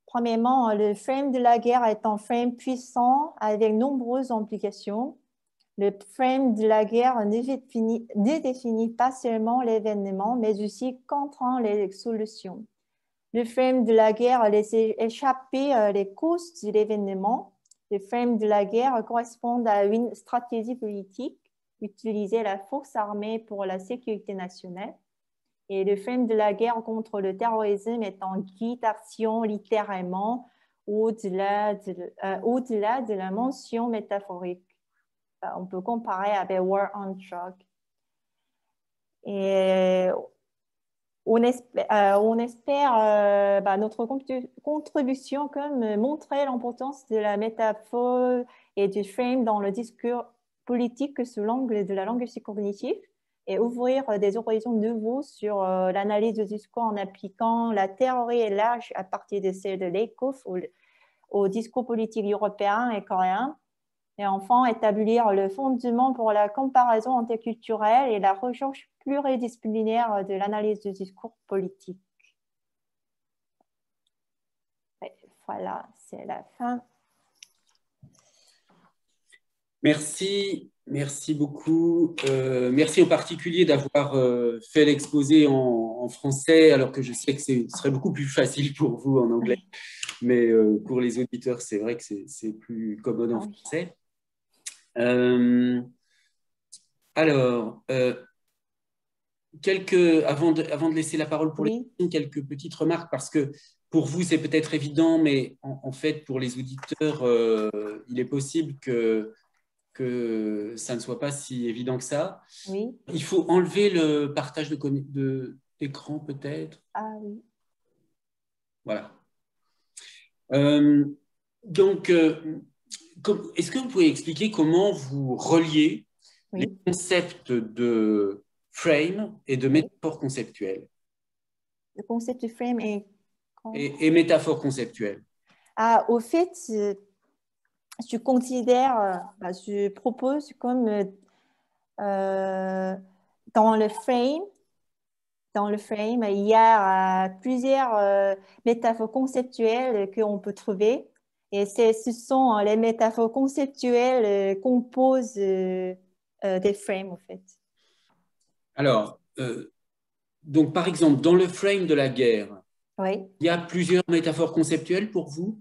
Premièrement, le frame de la guerre est un frame puissant avec nombreuses implications. Le frame de la guerre ne définit pas seulement l'événement, mais aussi contraint les solutions. Le frame de la guerre laisse échapper les causes de l'événement. Le frame de la guerre correspond à une stratégie politique, utiliser la force armée pour la sécurité nationale. Et le frame de la guerre contre le terrorisme est un guide d'action littéralement au-delà de la mention métaphorique. On peut comparer avec War on Drug. Et on espère notre contribution comme montrer l'importance de la métaphore et du frame dans le discours politique sous l'angle de la linguistique cognitive et ouvrir des horizons nouveaux sur l'analyse du discours en appliquant la théorie large à partir de celle de Lakoff au discours politique européen et coréen. Et enfin, établir le fondement pour la comparaison interculturelle et la recherche pluridisciplinaire de l'analyse du discours politique. Et voilà, c'est la fin. Merci, merci beaucoup. Merci en particulier d'avoir fait l'exposé en français, alors que je sais que ce serait beaucoup plus facile pour vous en anglais. Mais pour les auditeurs, c'est vrai que c'est plus commode en français. Alors, avant de laisser la parole pour les questions, quelques petites remarques, parce que pour vous, c'est peut-être évident, mais en fait, pour les auditeurs, il est possible que ça ne soit pas si évident que ça. Oui. Il faut enlever le partage d'écran, peut-être. Ah oui. Voilà. Euh, donc, est-ce que vous pouvez expliquer comment vous reliez les Oui, concepts de frame et de oui. métaphore conceptuelle Le concept de frame est... et métaphore conceptuelle? Ah, au fait, je considère, je propose comme euh, dans le frame, dans le frame, il y a plusieurs métaphores conceptuelles qu'on peut trouver. Et ce sont les métaphores conceptuelles composent des frames, en fait. Alors, donc par exemple, dans le frame de la guerre, Oui, il y a plusieurs métaphores conceptuelles pour vous?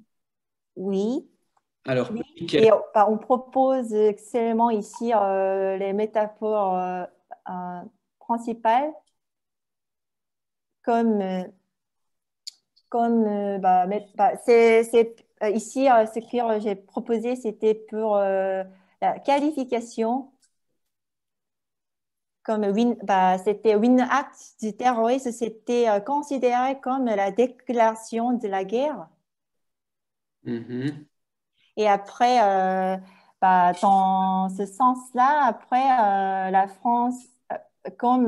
oui, Alors, oui. lesquelles? Et on propose excellemment ici les métaphores euh, principales comme ici, ce que j'ai proposé, c'était pour la qualification, comme c'était win act du terrorisme, c'était considéré comme la déclaration de la guerre. Mhm. Et après, dans ce sens-là, après, la France, comme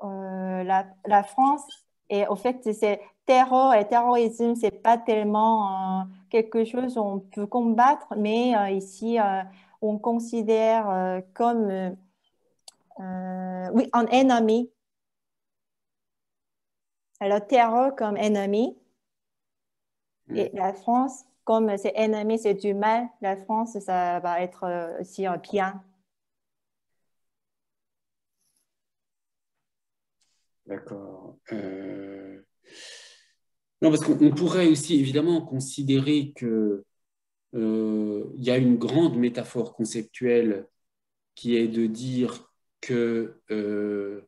la France, et au fait, c'est terror et terrorisme, c'est pas tellement quelque chose qu'on peut combattre, mais ici, on considère comme, oui, un ennemi, le terror comme ennemi, et Mhm. la France, comme c'est ennemi, c'est du mal, la France, ça va être aussi bien. D'accord. Non, parce qu'on pourrait aussi évidemment considérer que il y a une grande métaphore conceptuelle qui est de dire que le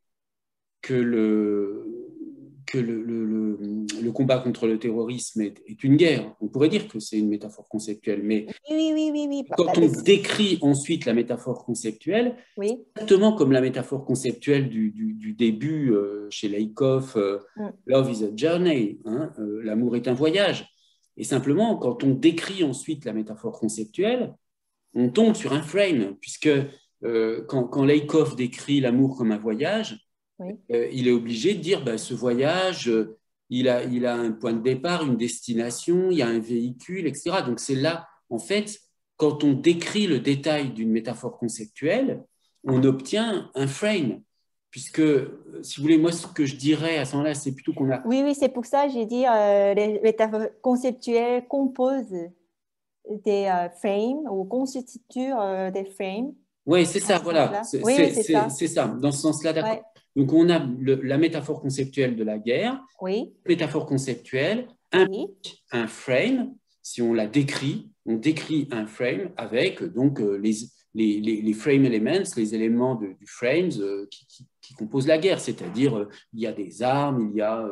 combat contre le terrorisme est une guerre. On pourrait dire que c'est une métaphore conceptuelle, mais Oui, oui, oui, oui, oui. quand on décrit ensuite la métaphore conceptuelle, Oui. exactement comme la métaphore conceptuelle du début chez Lakoff, Mm. Love is a journey, hein, l'amour est un voyage. Et simplement, quand on décrit ensuite la métaphore conceptuelle, on tombe sur un frame, puisque quand Lakoff décrit l'amour comme un voyage, Oui. il est obligé de dire bah, ce voyage, il a un point de départ, une destination, il y a un véhicule, etc. Donc c'est là, en fait, quand on décrit le détail d'une métaphore conceptuelle, on obtient un frame. Puisque, si vous voulez, moi, ce que je dirais à ce moment-là, c'est plutôt qu'on a... Oui, oui, c'est pour ça que j'ai dit les métaphores conceptuelles composent des frames ou constituent des frames Oui, c'est dans ça, ce voilà, sens-là. Oui, oui, c'est ça. c'est ça, dans ce sens-là, d'accord. Ouais. Donc, on a la métaphore conceptuelle de la guerre, Oui, métaphore conceptuelle, oui. un frame, si on la décrit, on décrit un frame avec donc les frame elements, les éléments du frame qui composent la guerre, c'est-à-dire il y a des armes, il y a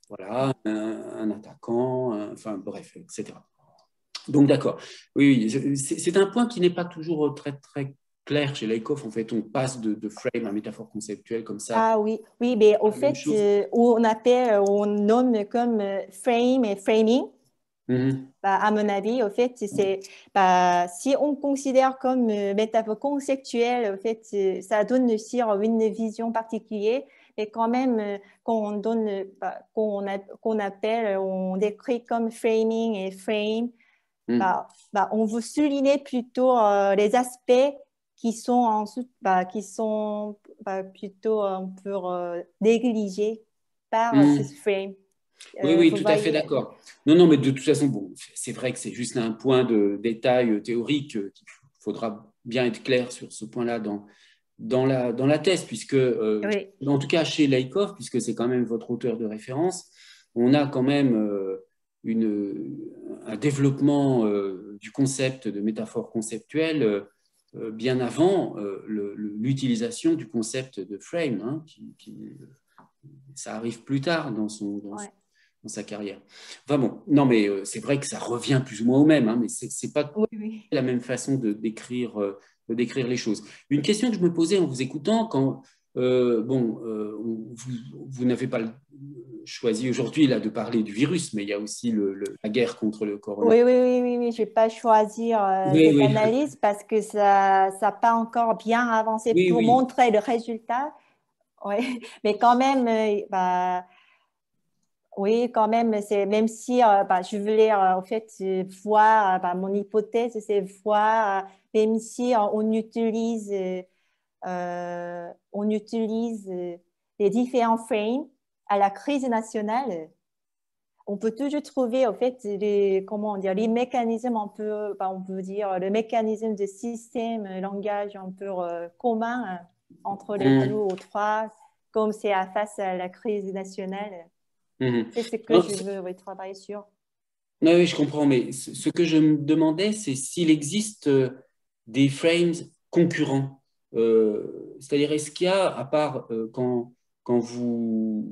voilà, un attaquant, enfin bref, etc. Donc d'accord, oui, oui c'est un point qui n'est pas toujours très très clair chez Lakoff. En fait, on passe de frame à métaphore conceptuelle comme ça, Ah oui, oui, mais au la même fait, chose. on appelle, on nomme comme frame et framing. Mhm. À mon avis, au fait, si on considère comme métaphore conceptuelle, au fait, ça donne aussi une vision particulière, mais quand même, qu'on donne, qu'on appelle, on décrit comme framing et frame, Mhm. on veut souligner plutôt les aspects qui sont ensuite, qui sont plutôt un peu négligés par ce Mhm. frame. Oui, oui, Vous tout à fait voyez? d'accord. Non, non, mais de toute façon, bon, c'est vrai que c'est juste un point de détail théorique qu'il faudra bien être clair sur ce point-là dans la thèse, puisque, Oui. en tout cas chez Lakoff, puisque c'est quand même votre auteur de référence, on a quand même un développement du concept de métaphore conceptuelle bien avant l'utilisation du concept de frame, hein, ça arrive plus tard Ouais. dans sa carrière. Enfin bon, non, mais c'est vrai que ça revient plus ou moins au même, hein, mais c'est pas Oui, oui. la même façon de décrire les choses. Une question que je me posais en vous écoutant, vous n'avez pas choisi aujourd'hui là, de parler du virus, mais il y a aussi la guerre contre le coronavirus. Oui, je ne vais pas choisir Oui, cette oui, analyse parce que ça n'a pas encore bien avancé oui, pour oui. montrer le résultat. Oui, mais quand même, bah, oui, quand même, c'est même si je voulais en fait voir mon hypothèse, c'est voir même si on utilise les différents frames à la crise nationale, on peut toujours trouver en fait comment dire, les mécanismes on peut dire le mécanisme de système, langage un peu commun entre les deux Hum, ou trois, comme c'est face à la crise nationale. hum. C'est ce que Non, je veux oui, travailler sur. oui, oui, je comprends, mais ce que je me demandais, c'est s'il existe des frames concurrents. C'est-à-dire, est-ce qu'il y a, à part quand vous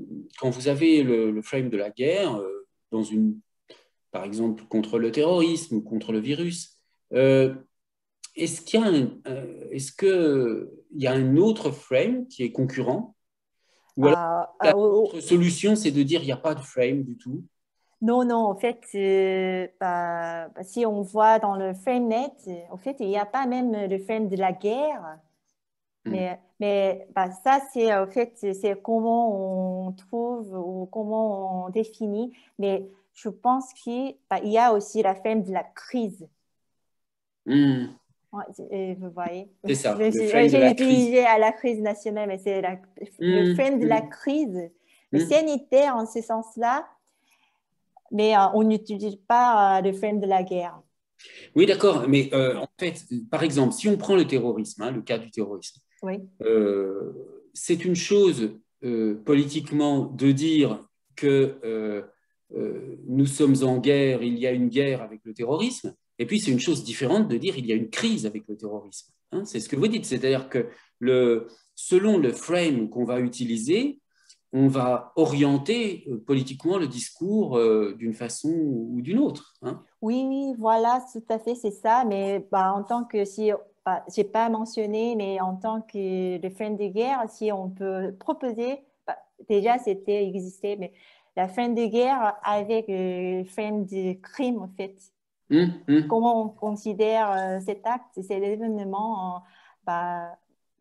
avez le frame de la guerre, par exemple, contre le terrorisme ou contre le virus, euh, est-ce que il y a un autre frame qui est concurrent? Ou alors, Euh, la euh, oh, autre solution, c'est de dire il n'y a pas de frame du tout. non, non, en fait, si on voit dans le FrameNet, en fait, il n'y a pas même le frame de la guerre, Hmm. mais ça, c'est en fait, c'est comment on trouve ou comment on définit. Mais je pense qu'il il y a aussi la frame de la crise. Hmm. Ouais, vous voyez, C'est ça, le frame de j'ai la crise. utilisé à la crise nationale, mais c'est le Hmm, frame de la hmm, crise, le hmm. sanitaire en ce sens-là, mais on n'utilise pas le frame de la guerre. Oui, d'accord, mais en fait, par exemple, si on prend le terrorisme, hein, le cas du terrorisme, Oui. euh, c'est une chose politiquement de dire que nous sommes en guerre, il y a une guerre avec le terrorisme, et puis c'est une chose différente de dire il y a une crise avec le terrorisme. Hein, c'est ce que vous dites, c'est-à-dire que selon le frame qu'on va utiliser, on va orienter politiquement le discours d'une façon ou d'une autre. Hein. Oui, voilà, tout à fait, c'est ça. Mais en tant que, si, j'ai pas mentionné, mais en tant que le fin de guerre, si on peut proposer, déjà c'était existé, mais la fin de guerre avec fin de crime, en fait. Hum. Comment on considère cet acte, cet événement,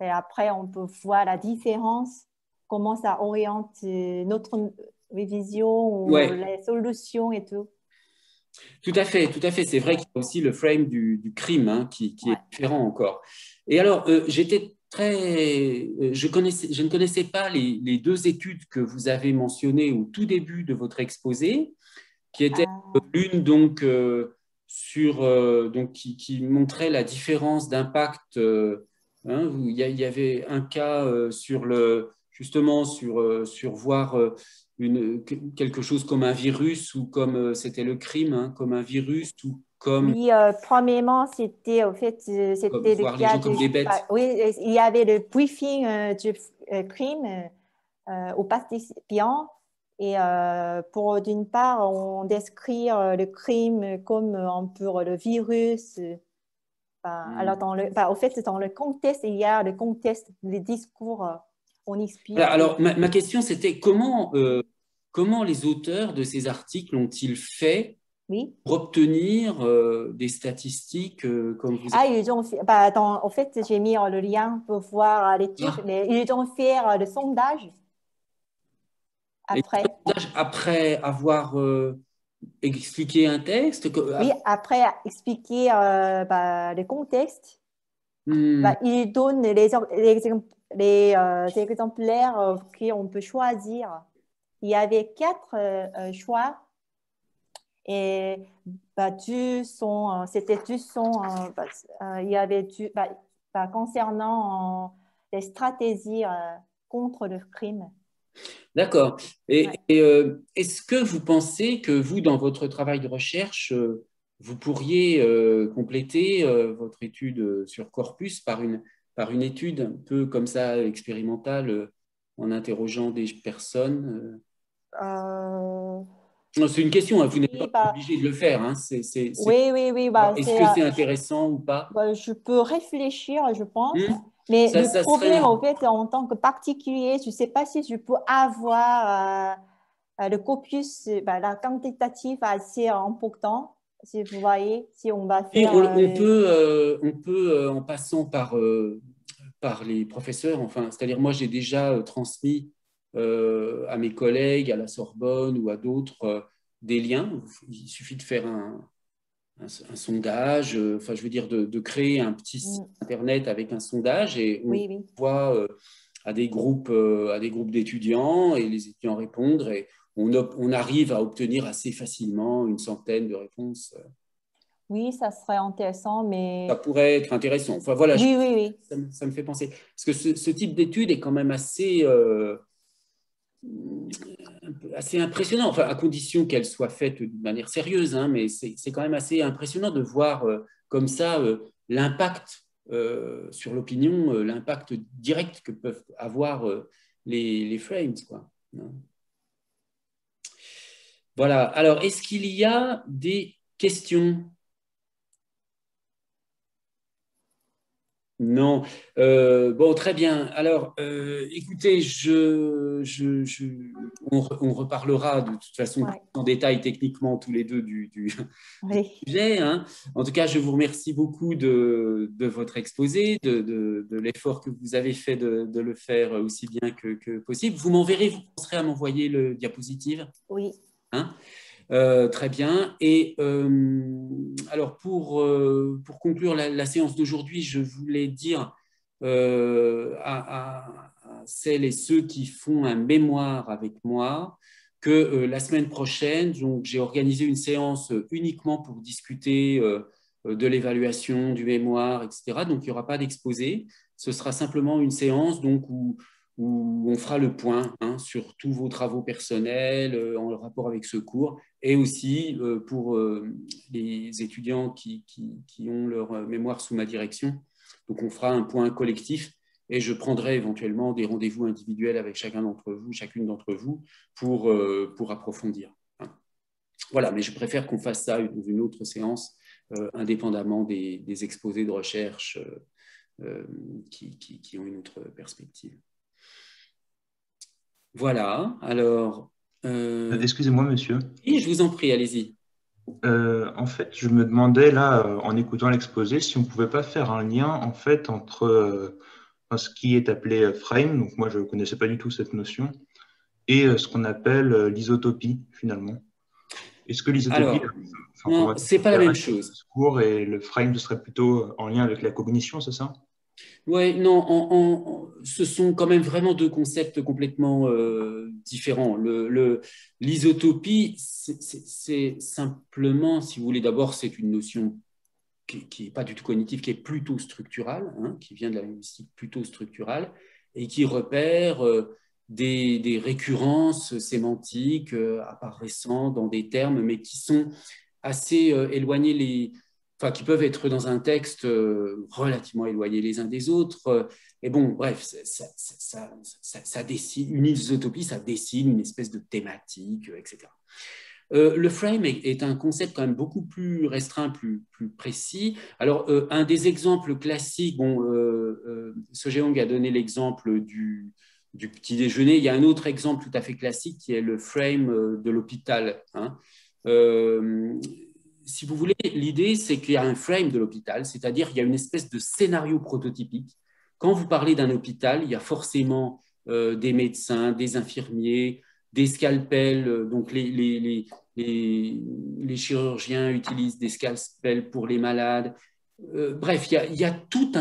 et après on peut voir la différence, comment ça oriente notre vision ou Ouais, les solutions et tout. tout à fait, tout à fait. C'est vrai qu'il y a aussi le frame du crime hein, qui est Ouais. différent encore. Et alors, je ne connaissais pas les deux études que vous avez mentionnées au tout début de votre exposé, qui étaient Ah, l'une donc qui montrait la différence d'impact. Hein, il y avait un cas justement sur voir quelque chose comme un virus ou comme c'était le crime, hein, comme un virus ou oui, premièrement, c'était en fait, comme c'était le voir les cas gens de, comme des bêtes. oui, il y avait le briefing du crime aux participants. Et pour d'une part, on décrit le crime comme un peu le virus. Alors, Hmm. au fait, dans le contexte, il y a le contexte, les discours, on Voilà, explique. alors, ma question, c'était comment les auteurs de ces articles ont-ils fait Oui. pour obtenir des statistiques comme vous Ah, ils ont fait, en fait, j'ai mis le lien pour voir l'étude, avez... mais ils ont fait le sondage Et après. après avoir expliqué un texte, Oui, après expliquer le contexte, hmm, ils donnent les exemplaires qu'on peut choisir. Il y avait quatre choix et c'était du son, il y avait concernant les stratégies contre le crime. d'accord. Ouais. Est-ce que vous pensez que vous, dans votre travail de recherche, vous pourriez compléter votre étude sur corpus par une étude un peu comme ça, expérimentale, en interrogeant des personnes? Euh, Non, c'est une question, hein, vous n'êtes Oui, pas obligé de le faire. Hein, oui, oui, oui, est-ce que c'est intéressant ou pas? je peux réfléchir, je pense. Hmm. Mais le Ça serait problème, en fait, en tant que particulier, je ne sais pas si je peux avoir le corpus, la quantitative assez important, si vous voyez, si on va Et faire... on peut en passant par les professeurs, enfin, c'est-à-dire moi j'ai déjà transmis à mes collègues à la Sorbonne ou à d'autres des liens. Il suffit de faire un sondage, enfin je veux dire de créer un petit site mm, internet avec un sondage et on oui, oui. voit à des groupes d'étudiants et les étudiants répondent et on arrive à obtenir assez facilement une centaine de réponses. Oui, ça serait intéressant, Ça mais pourrait être intéressant. Enfin voilà, oui, oui, oui. ça me fait penser. Parce que ce type d'étude est quand même assez impressionnant, enfin, à condition qu'elle soit faite d'une manière sérieuse, hein, mais c'est quand même assez impressionnant de voir comme ça l'impact sur l'opinion, l'impact direct que peuvent avoir les frames, quoi. Voilà. Alors, est-ce qu'il y a des questions? Non. Bon, très bien. Alors, écoutez, on reparlera de toute façon Ouais, en détail techniquement tous les deux du oui, sujet, hein. En tout cas, je vous remercie beaucoup de votre exposé, de l'effort que vous avez fait de le faire aussi bien que possible. Vous m'enverrez, vous penserez à m'envoyer le diapositive, oui. hein. Très bien. Et alors, pour conclure la séance d'aujourd'hui, je voulais dire à celles et ceux qui font un mémoire avec moi que la semaine prochaine, donc, j'ai organisé une séance uniquement pour discuter de l'évaluation du mémoire, etc. Donc, il n'y aura pas d'exposé. Ce sera simplement une séance donc, où on fera le point, hein, sur tous vos travaux personnels en rapport avec ce cours et aussi pour les étudiants qui ont leur mémoire sous ma direction. Donc, on fera un point collectif et je prendrai éventuellement des rendez-vous individuels avec chacun d'entre vous, chacune d'entre vous, pour approfondir, hein. Voilà, mais je préfère qu'on fasse ça dans une autre séance, indépendamment des exposés de recherche qui ont une autre perspective. Voilà, alors... Excusez-moi, monsieur. oui, je vous en prie, allez-y. En fait, je me demandais là, en écoutant l'exposé, si on pouvait pas faire un lien en fait entre ce qui est appelé frame, donc moi je connaissais pas du tout cette notion, et ce qu'on appelle l'isotopie finalement. Est-ce que l'isotopie, Alors, enfin, pour non, moi, c'est pas la même chose. ce cours et le frame, ce serait plutôt en lien avec la cognition, c'est ça? Oui, non, ce sont quand même vraiment deux concepts complètement différents. L'isotopie, c'est simplement, si vous voulez, d'abord, c'est une notion qui n'est pas du tout cognitive, qui est plutôt structurale, hein, qui vient de la linguistique plutôt structurale, et qui repère des récurrences sémantiques apparaissant dans des termes, mais qui sont assez éloignés enfin, qui peuvent être dans un texte relativement éloignés les uns des autres. Et bon, bref, ça dessine, une isotopie, ça dessine une espèce de thématique, etc. Le frame est un concept quand même beaucoup plus restreint, plus précis. Alors, un des exemples classiques, bon, Sojeong a donné l'exemple du petit déjeuner. Il y a un autre exemple tout à fait classique qui est le frame de l'hôpital, hein. Euh, si vous voulez, l'idée, c'est qu'il y a un frame de l'hôpital, c'est-à-dire qu'il y a une espèce de scénario prototypique. Quand vous parlez d'un hôpital, il y a forcément des médecins, des infirmiers, des scalpels. Donc, les chirurgiens utilisent des scalpels pour les malades. Bref, il y a toute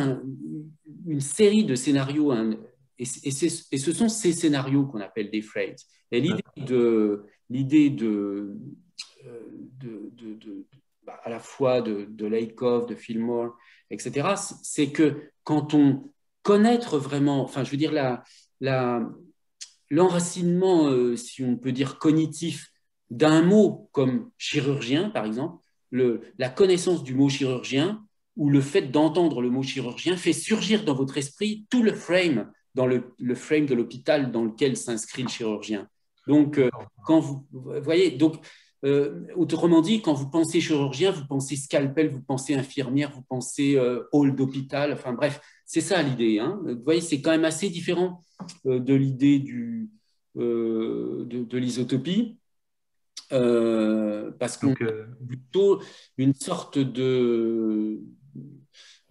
une série de scénarios, hein, et ce sont ces scénarios qu'on appelle des frames. Et l'idée à la fois de Lakoff, de Fillmore, etc., c'est que quand on connaître vraiment, enfin, je veux dire, l'enracinement, si on peut dire, cognitif d'un mot comme chirurgien, par exemple, la connaissance du mot chirurgien ou le fait d'entendre le mot chirurgien fait surgir dans votre esprit tout le frame, dans le frame de l'hôpital dans lequel s'inscrit le chirurgien. Donc, quand vous voyez, donc autrement dit, quand vous pensez chirurgien, vous pensez scalpel, vous pensez infirmière, vous pensez hall d'hôpital, enfin bref, c'est ça l'idée. Hein. Vous voyez, c'est quand même assez différent de l'idée de l'isotopie, parce qu'on a plutôt une sorte de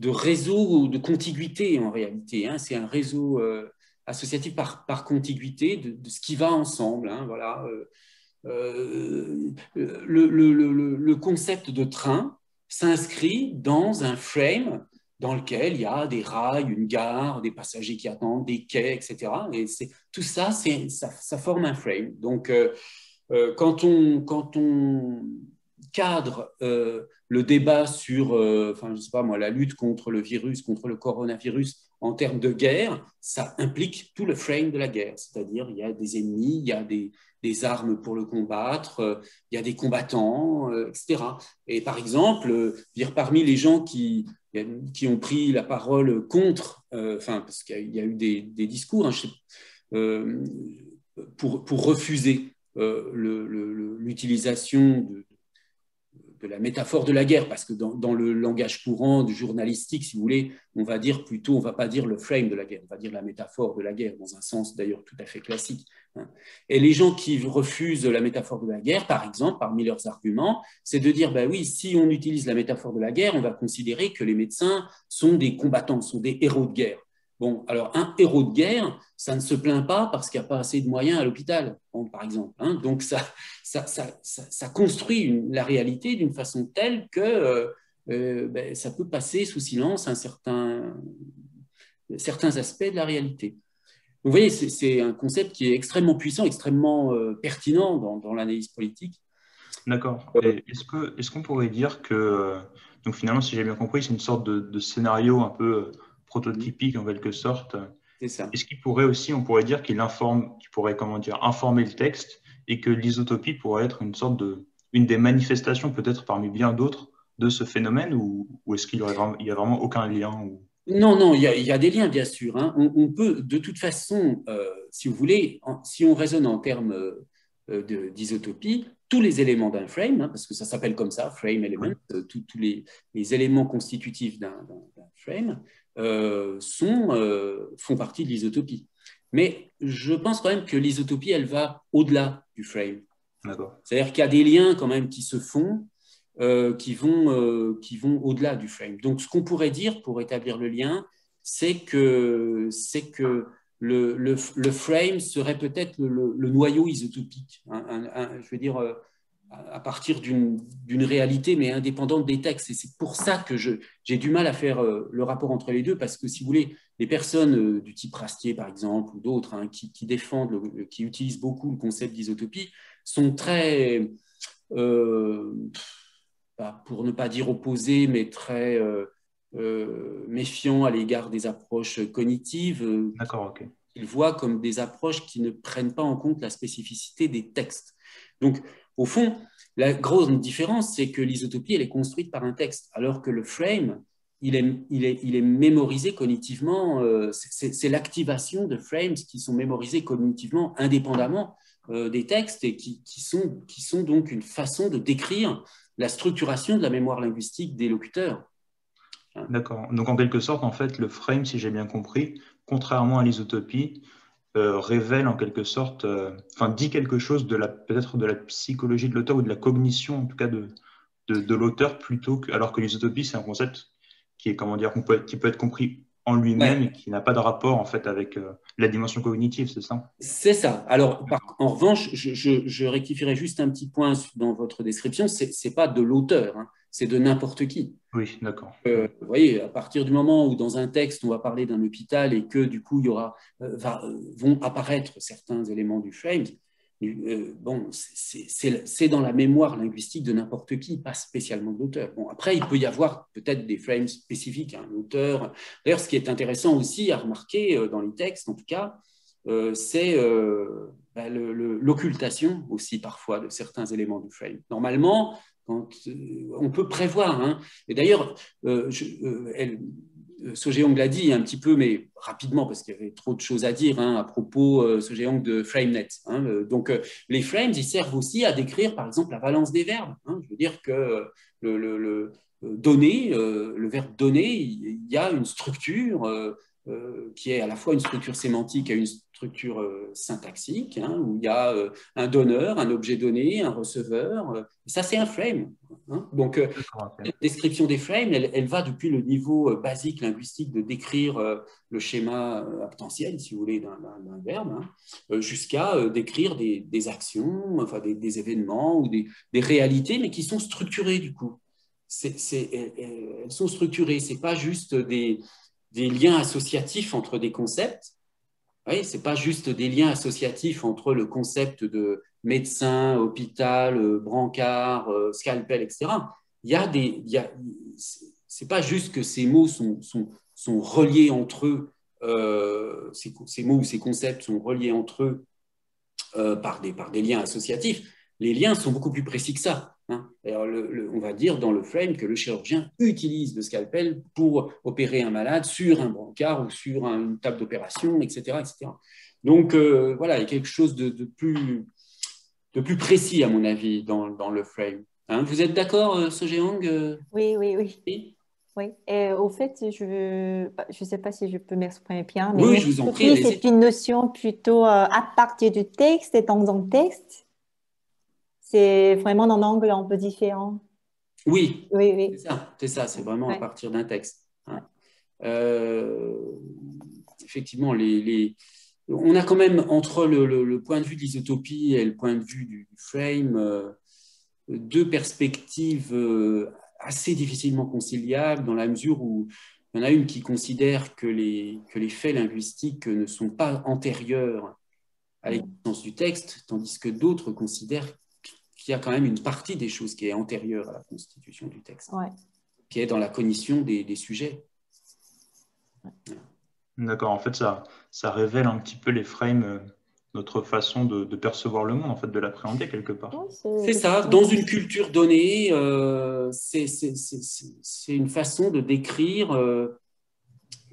réseau ou de contiguïté en réalité. Hein. C'est un réseau associatif par contiguïté de ce qui va ensemble. Hein, voilà. Le concept de train s'inscrit dans un frame dans lequel il y a des rails, une gare, des passagers qui attendent, des quais, etc. Et tout ça, ça forme un frame. Donc, quand on cadre le débat sur, enfin, je sais pas moi, la lutte contre le virus, contre le coronavirus en termes de guerre, ça implique tout le frame de la guerre. C'est-à-dire, il y a des ennemis, il y a des armes pour le combattre, il y a des combattants, etc. Et par exemple, dire parmi les gens qui ont pris la parole contre, enfin, parce qu'il y a eu des discours, hein, pour refuser l'utilisation de la métaphore de la guerre, parce que dans le langage courant du journalistique, si vous voulez, on va dire plutôt, on ne va pas dire le frame de la guerre, on va dire la métaphore de la guerre, dans un sens d'ailleurs tout à fait classique. Hein. Et les gens qui refusent la métaphore de la guerre, par exemple, parmi leurs arguments, c'est de dire, ben oui, si on utilise la métaphore de la guerre, on va considérer que les médecins sont des combattants, sont des héros de guerre. Bon, alors un héros de guerre, ça ne se plaint pas parce qu'il n'y a pas assez de moyens à l'hôpital, bon, par exemple. Hein. Donc, ça construit la réalité d'une façon telle que ben, ça peut passer sous silence certains aspects de la réalité. Vous voyez, c'est un concept qui est extrêmement puissant, extrêmement pertinent dans l'analyse politique. D'accord. Est-ce qu'on pourrait dire que, donc finalement, si j'ai bien compris, c'est une sorte de scénario un peu prototypique en quelque sorte. C'est ça. Est-ce qu'il pourrait aussi, on pourrait dire qu'il pourrait, comment dire, informer le texte et que l'isotopie pourrait être une des manifestations peut-être parmi bien d'autres de ce phénomène ou est-ce qu'il y a vraiment aucun lien Non, il y a des liens, bien sûr. Hein. On peut, de toute façon, si vous voulez, si on raisonne en termes d'isotopie, tous les éléments d'un frame, hein, parce que ça s'appelle comme ça, frame element, tous les éléments constitutifs d'un frame font partie de l'isotopie. Mais je pense quand même que l'isotopie, elle va au-delà du frame. C'est-à-dire qu'il y a des liens quand même qui se font, qui vont au-delà du frame. Donc, ce qu'on pourrait dire pour établir le lien, c'est que le frame serait peut-être le noyau isotopique. Je veux dire, à partir d'une réalité, mais indépendante des textes. Et c'est pour ça que j'ai du mal à faire le rapport entre les deux, parce que, si vous voulez, les personnes du type Rastier, par exemple, ou d'autres, hein, qui défendent, qui utilisent beaucoup le concept d'isotopie, sont très... pour ne pas dire opposé, mais très méfiant à l'égard des approches cognitives. D'accord, ok. Ils voient comme des approches qui ne prennent pas en compte la spécificité des textes. Donc, au fond, la grosse différence, c'est que l'isotopie, elle est construite par un texte, alors que le frame, il est mémorisé cognitivement. C'est l'activation de frames qui sont mémorisés cognitivement indépendamment des textes et qui sont donc une façon de décrire la structuration de la mémoire linguistique des locuteurs. D'accord. Donc, en quelque sorte, en fait, le frame, si j'ai bien compris, contrairement à l'isotopie, révèle en quelque sorte, dit quelque chose peut-être de la psychologie de l'auteur ou de la cognition, en tout cas, de l'auteur, alors que l'isotopie, c'est un concept qui est, comment dire, qui peut être compris en lui-même et qui n'a pas de rapport, en fait, avec la dimension cognitive, c'est ça? C'est ça. Alors, en revanche, je rectifierai juste un petit point dans votre description, c'est pas de l'auteur, hein, c'est de n'importe qui. Oui, d'accord. Vous voyez, à partir du moment où dans un texte, on va parler d'un hôpital et que du coup, vont apparaître certains éléments du frame, bon, c'est dans la mémoire linguistique de n'importe qui, pas spécialement de l'auteur. Bon, après, il peut y avoir peut-être des frames spécifiques à un auteur. D'ailleurs, ce qui est intéressant aussi à remarquer dans les textes, en tout cas, c'est l'occultation aussi parfois de certains éléments du frame. Normalement, on peut prévoir. Hein. Et d'ailleurs, Sogeong l'a dit un petit peu, mais rapidement, parce qu'il y avait trop de choses à dire à propos, Sogeong, de FrameNet. Donc, les frames, ils servent aussi à décrire, par exemple, la valence des verbes. Je veux dire que le donner, le verbe donner, il y a une structure qui est à la fois une structure sémantique et une structure syntaxique, où il y a un donneur, un objet donné, un receveur. Et ça, c'est un frame. Donc, la description des frames, elle va depuis le niveau basique linguistique de décrire le schéma potentiel, si vous voulez, d'un verbe, jusqu'à décrire des actions, enfin des événements ou des réalités, mais qui sont structurées du coup. Elles sont structurées, ce n'est pas juste des liens associatifs entre des concepts. Oui, ce n'est pas juste des liens associatifs entre le concept de médecin, hôpital, brancard, scalpel, etc. C'est pas juste que ces mots sont reliés entre eux, ces mots ou ces concepts sont reliés entre eux par des liens associatifs. Les liens sont beaucoup plus précis que ça. Alors, on va dire dans le frame que le chirurgien utilise le scalpel pour opérer un malade sur un brancard ou sur une table d'opération, etc., etc. Donc, voilà, il y a quelque chose de plus précis, à mon avis, dans le frame. Vous êtes d'accord, Sogeong? Oui, oui, oui. Oui, et au fait, je ne sais pas si je peux m'exprimer bien, mais oui, je vous en prie. c'est une notion plutôt à partir du texte et dans un texte. C'est vraiment un angle un peu différent. Oui, oui, oui. C'est ça, c'est vraiment à partir d'un texte. Effectivement, on a quand même, entre le point de vue de l'isotopie et le point de vue du frame, deux perspectives assez difficilement conciliables, dans la mesure où il y en a une qui considère que les faits linguistiques ne sont pas antérieurs à l'existence du texte, tandis que d'autres considèrent qu'il y a quand même une partie des choses qui est antérieure à la constitution du texte, qui est dans la cognition des sujets. D'accord, en fait, ça révèle un petit peu les frames, notre façon de percevoir le monde, en fait, de l'appréhender quelque part. C'est ça, dans une culture donnée, c'est une façon de décrire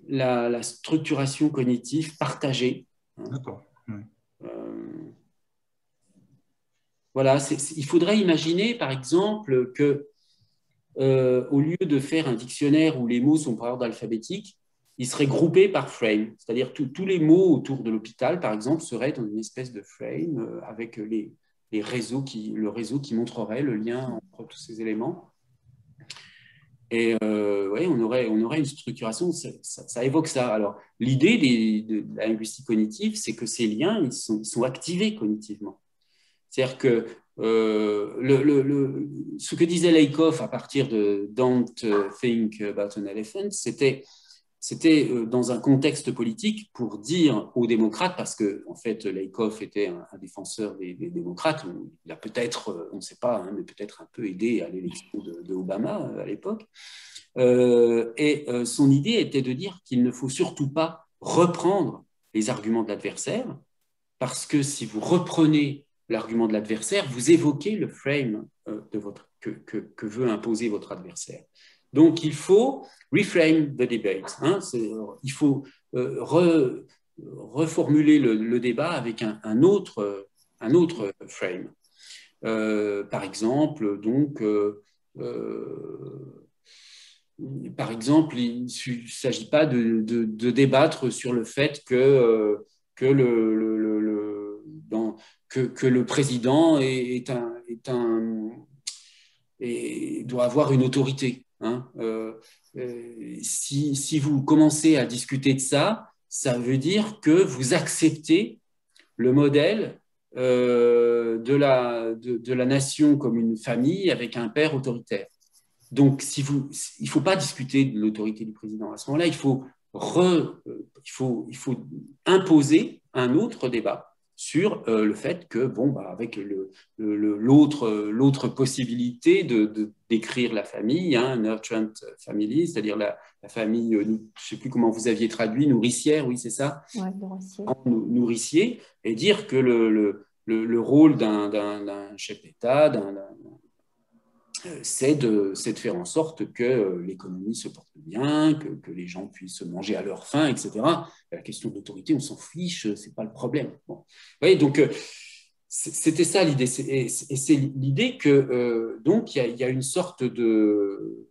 la structuration cognitive partagée. D'accord. Voilà, il faudrait imaginer, par exemple, que au lieu de faire un dictionnaire où les mots sont par ordre alphabétique, ils seraient groupés par frame. C'est-à-dire tous les mots autour de l'hôpital, par exemple, seraient dans une espèce de frame avec le réseau qui montrerait le lien entre tous ces éléments. Et on aurait une structuration, ça évoque ça. Alors, l'idée de la linguistique cognitive, c'est que ces liens, ils sont activés cognitivement. C'est-à-dire que ce que disait Lakoff à partir de Don't Think About an Elephant, c'était dans un contexte politique pour dire aux démocrates, parce que en fait Lakoff était un défenseur des démocrates, il a peut-être, on ne sait pas, mais peut-être un peu aidé à l'élection de Obama à l'époque, et son idée était de dire qu'il ne faut surtout pas reprendre les arguments de l'adversaire, parce que si vous reprenez l'argument de l'adversaire, vous évoquez le frame que veut imposer votre adversaire. Donc, il faut reframe the debate. Il faut reformuler le débat avec un autre frame. Par exemple, il ne s'agit pas de débattre sur le fait que le président doit avoir une autorité. Si vous commencez à discuter de ça, ça veut dire que vous acceptez le modèle de la nation comme une famille avec un père autoritaire. Donc, il ne faut pas discuter de l'autorité du président. À ce moment-là, il faut imposer un autre débat sur le fait que, avec l'autre possibilité de décrire la famille, nurturant family, c'est-à-dire la famille, je ne sais plus comment vous aviez traduit, nourricière, oui, c'est ça, nourricier, et dire que le rôle d'un chef d'État, c'est de faire en sorte que l'économie se porte bien, que les gens puissent manger à leur faim, etc. La question de l'autorité, on s'en fiche, c'est pas le problème. Bon. Vous voyez, donc c'était ça l'idée, et c'est l'idée que donc il y a une sorte de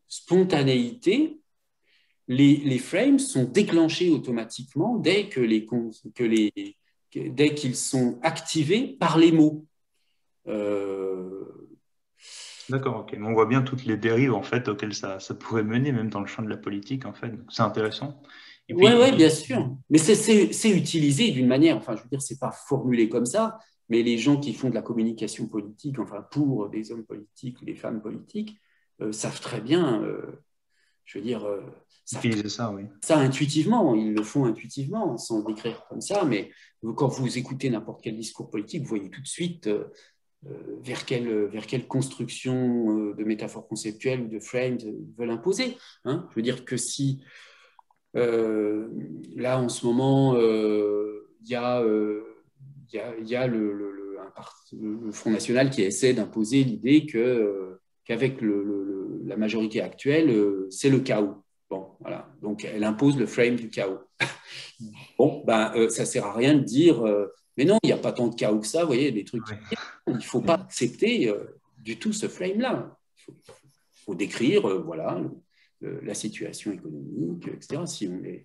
spontanéité. Les frames sont déclenchés automatiquement dès dès qu'ils sont activés par les mots. D'accord, ok. On voit bien toutes les dérives en fait auxquelles ça pourrait mener, même dans le champ de la politique en fait. C'est intéressant. Et Oui, puis, ouais, bien sûr. Mais c'est utilisé d'une manière, enfin, je veux dire, c'est pas formulé comme ça, mais les gens qui font de la communication politique, enfin, pour des hommes politiques ou des femmes politiques, savent très bien, je veux dire, savent utiliser ça, oui. ça intuitivement, ils le font intuitivement, sans le décrire comme ça, mais quand vous écoutez n'importe quel discours politique, vous voyez tout de suite vers quelle construction de métaphores conceptuelles ou de frames ils veulent imposer. Hein. Je veux dire que si là, en ce moment, il y a le Front National qui essaie d'imposer l'idée qu'avec la majorité actuelle, c'est le chaos. Bon, voilà. Donc, elle impose le frame du chaos. Bon, ben, ça ne sert à rien de dire mais non, il n'y a pas tant de chaos que ça, vous voyez, des trucs. Ouais. Il ne faut pas accepter du tout ce frame-là. Il faut décrire, voilà, la situation économique, etc.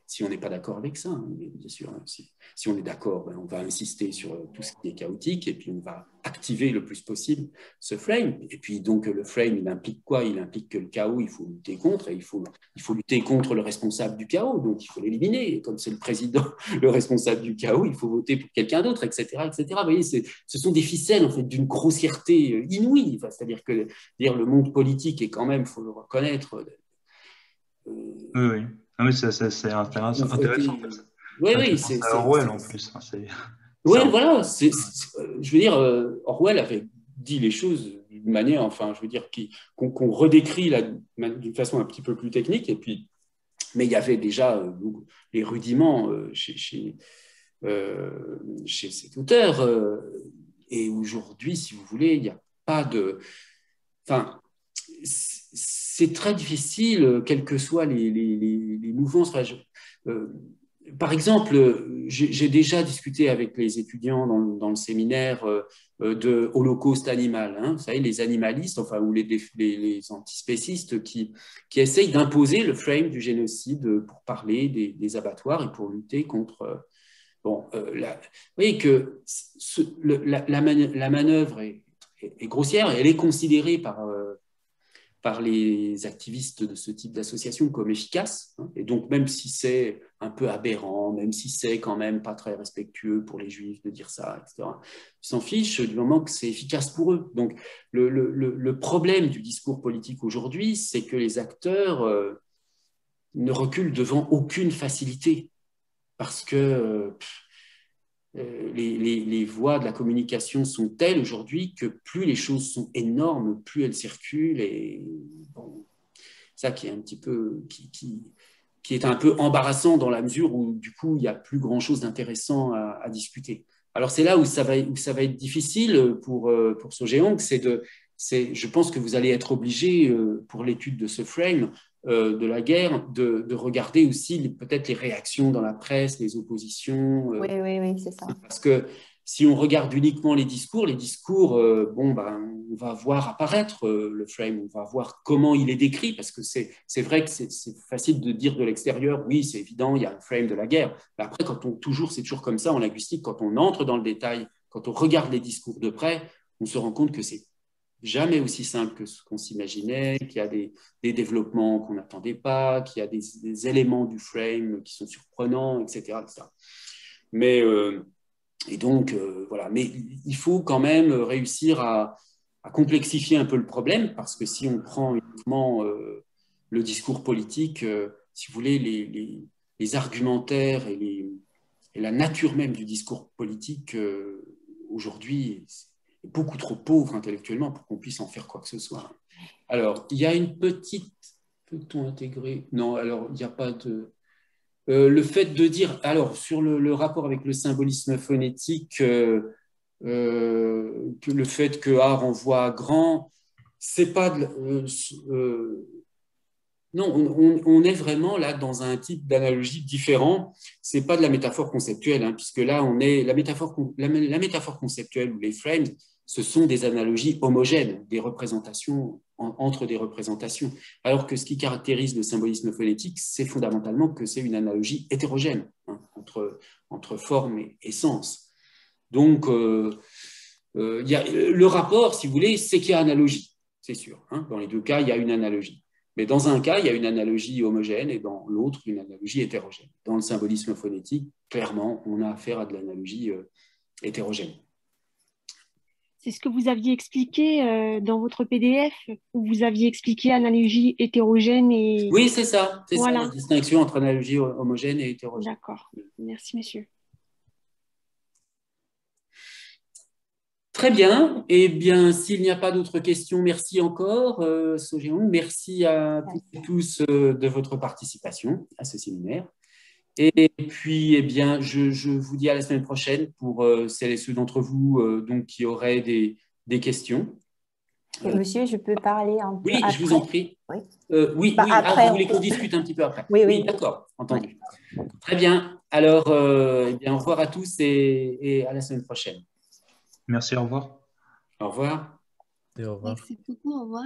Si on n'est pas d'accord avec ça, hein, bien sûr. Hein, si on est d'accord, ben, on va insister sur tout ce qui est chaotique et puis on va activer le plus possible ce frame. Et puis donc le frame, il implique quoi? Il implique que le chaos, il faut lutter contre et il faut lutter contre le responsable du chaos. Donc il faut l'éliminer. Et comme c'est le président, le responsable du chaos, il faut voter pour quelqu'un d'autre, etc., etc. Vous voyez, ce sont des ficelles en fait d'une grossièreté inouïe. Enfin, c'est-à-dire que le monde politique est quand même, il faut le reconnaître. Oui, oui. Ah, oui, c'est intéressant. Oui, Ça me fait oui, penser à Orwell en plus. oui, Ça, voilà. Je veux dire, Orwell avait dit les choses d'une manière, enfin, je veux dire, qu'on redécrit d'une façon un petit peu plus technique. Et puis, mais il y avait déjà les rudiments chez cet auteur. Et aujourd'hui, si vous voulez, il n'y a pas de. Enfin, c'est très difficile, quelles que soient les mouvances. Enfin, par exemple, j'ai déjà discuté avec les étudiants dans le séminaire de Holocauste animal, hein, vous savez, les animalistes, enfin, ou les antispécistes qui essayent d'imposer le frame du génocide pour parler des abattoirs et pour lutter contre. Bon, vous voyez que la manœuvre est grossière et elle est considérée par les activistes de ce type d'association comme efficace. Hein, et donc, même si c'est un peu aberrant, même si c'est quand même pas très respectueux pour les juifs de dire ça, etc., ils s'en fichent du moment que c'est efficace pour eux. Donc, le problème du discours politique aujourd'hui, c'est que les acteurs ne reculent devant aucune facilité parce que les voies de la communication sont telles aujourd'hui que plus les choses sont énormes, plus elles circulent. Et bon, ça qui est un petit peu, qui est un peu embarrassant dans la mesure où du coup il n'y a plus grand chose d'intéressant à discuter. Alors c'est là où ça va être difficile pour Sogeong, je pense que vous allez être obligé pour l'étude de ce frame de la guerre, de regarder aussi peut-être les réactions dans la presse, les oppositions. Oui, c'est ça. Parce que si on regarde uniquement les discours, bon, ben, on va voir apparaître le frame, on va voir comment il est décrit, parce que c'est vrai que c'est facile de dire de l'extérieur, oui, c'est évident, il y a un frame de la guerre. Mais après, c'est toujours comme ça en linguistique, quand on entre dans le détail, quand on regarde les discours de près, on se rend compte que c'est jamais aussi simple que ce qu'on s'imaginait, qu'il y a des développements qu'on n'attendait pas, qu'il y a des éléments du frame qui sont surprenants, etc. etc. Mais, et donc, voilà. Mais il faut quand même réussir à complexifier un peu le problème, parce que si on prend uniquement le discours politique, si vous voulez, les argumentaires et la nature même du discours politique aujourd'hui est beaucoup trop pauvre intellectuellement pour qu'on puisse en faire quoi que ce soit. Alors, il y a une petite... Peut-on intégrer? Non, alors, il n'y a pas de... le fait de dire... Alors, sur le rapport avec le symbolisme phonétique, que le fait que A renvoie à grand, c'est pas non, on est vraiment là dans un type d'analogie différent. C'est pas de la métaphore conceptuelle, hein, puisque là, on est la métaphore conceptuelle ou les frames, ce sont des analogies homogènes, des représentations entre des représentations. Alors que ce qui caractérise le symbolisme phonétique, c'est fondamentalement que c'est une analogie hétérogène, hein, entre forme et sens. Donc, le rapport, si vous voulez, c'est qu'il y a analogie, c'est sûr. Hein. Dans les deux cas, il y a une analogie. Mais dans un cas, il y a une analogie homogène et dans l'autre, une analogie hétérogène. Dans le symbolisme phonétique, clairement, on a affaire à de l'analogie hétérogène. C'est ce que vous aviez expliqué dans votre PDF, où vous aviez expliqué analogie hétérogène et... Oui, c'est ça. C'est voilà. ça, la distinction entre analogie homogène et hétérogène. D'accord. Merci, monsieur. Très bien. Eh bien, s'il n'y a pas d'autres questions, merci encore, Sogéon. Merci à toutes et tous de votre participation à ce séminaire. Et puis, eh bien, je vous dis à la semaine prochaine pour celles et ceux d'entre vous donc, qui auraient des questions. Monsieur, je peux parler un peu après? Oui, je vous en prie. Oui, après, vous voulez qu'on discute un petit peu après? Oui. D'accord, entendu. Ouais. Très bien. Alors, eh bien, au revoir à tous et à la semaine prochaine. Merci, au revoir. Au revoir. Et au revoir. Merci beaucoup, au revoir.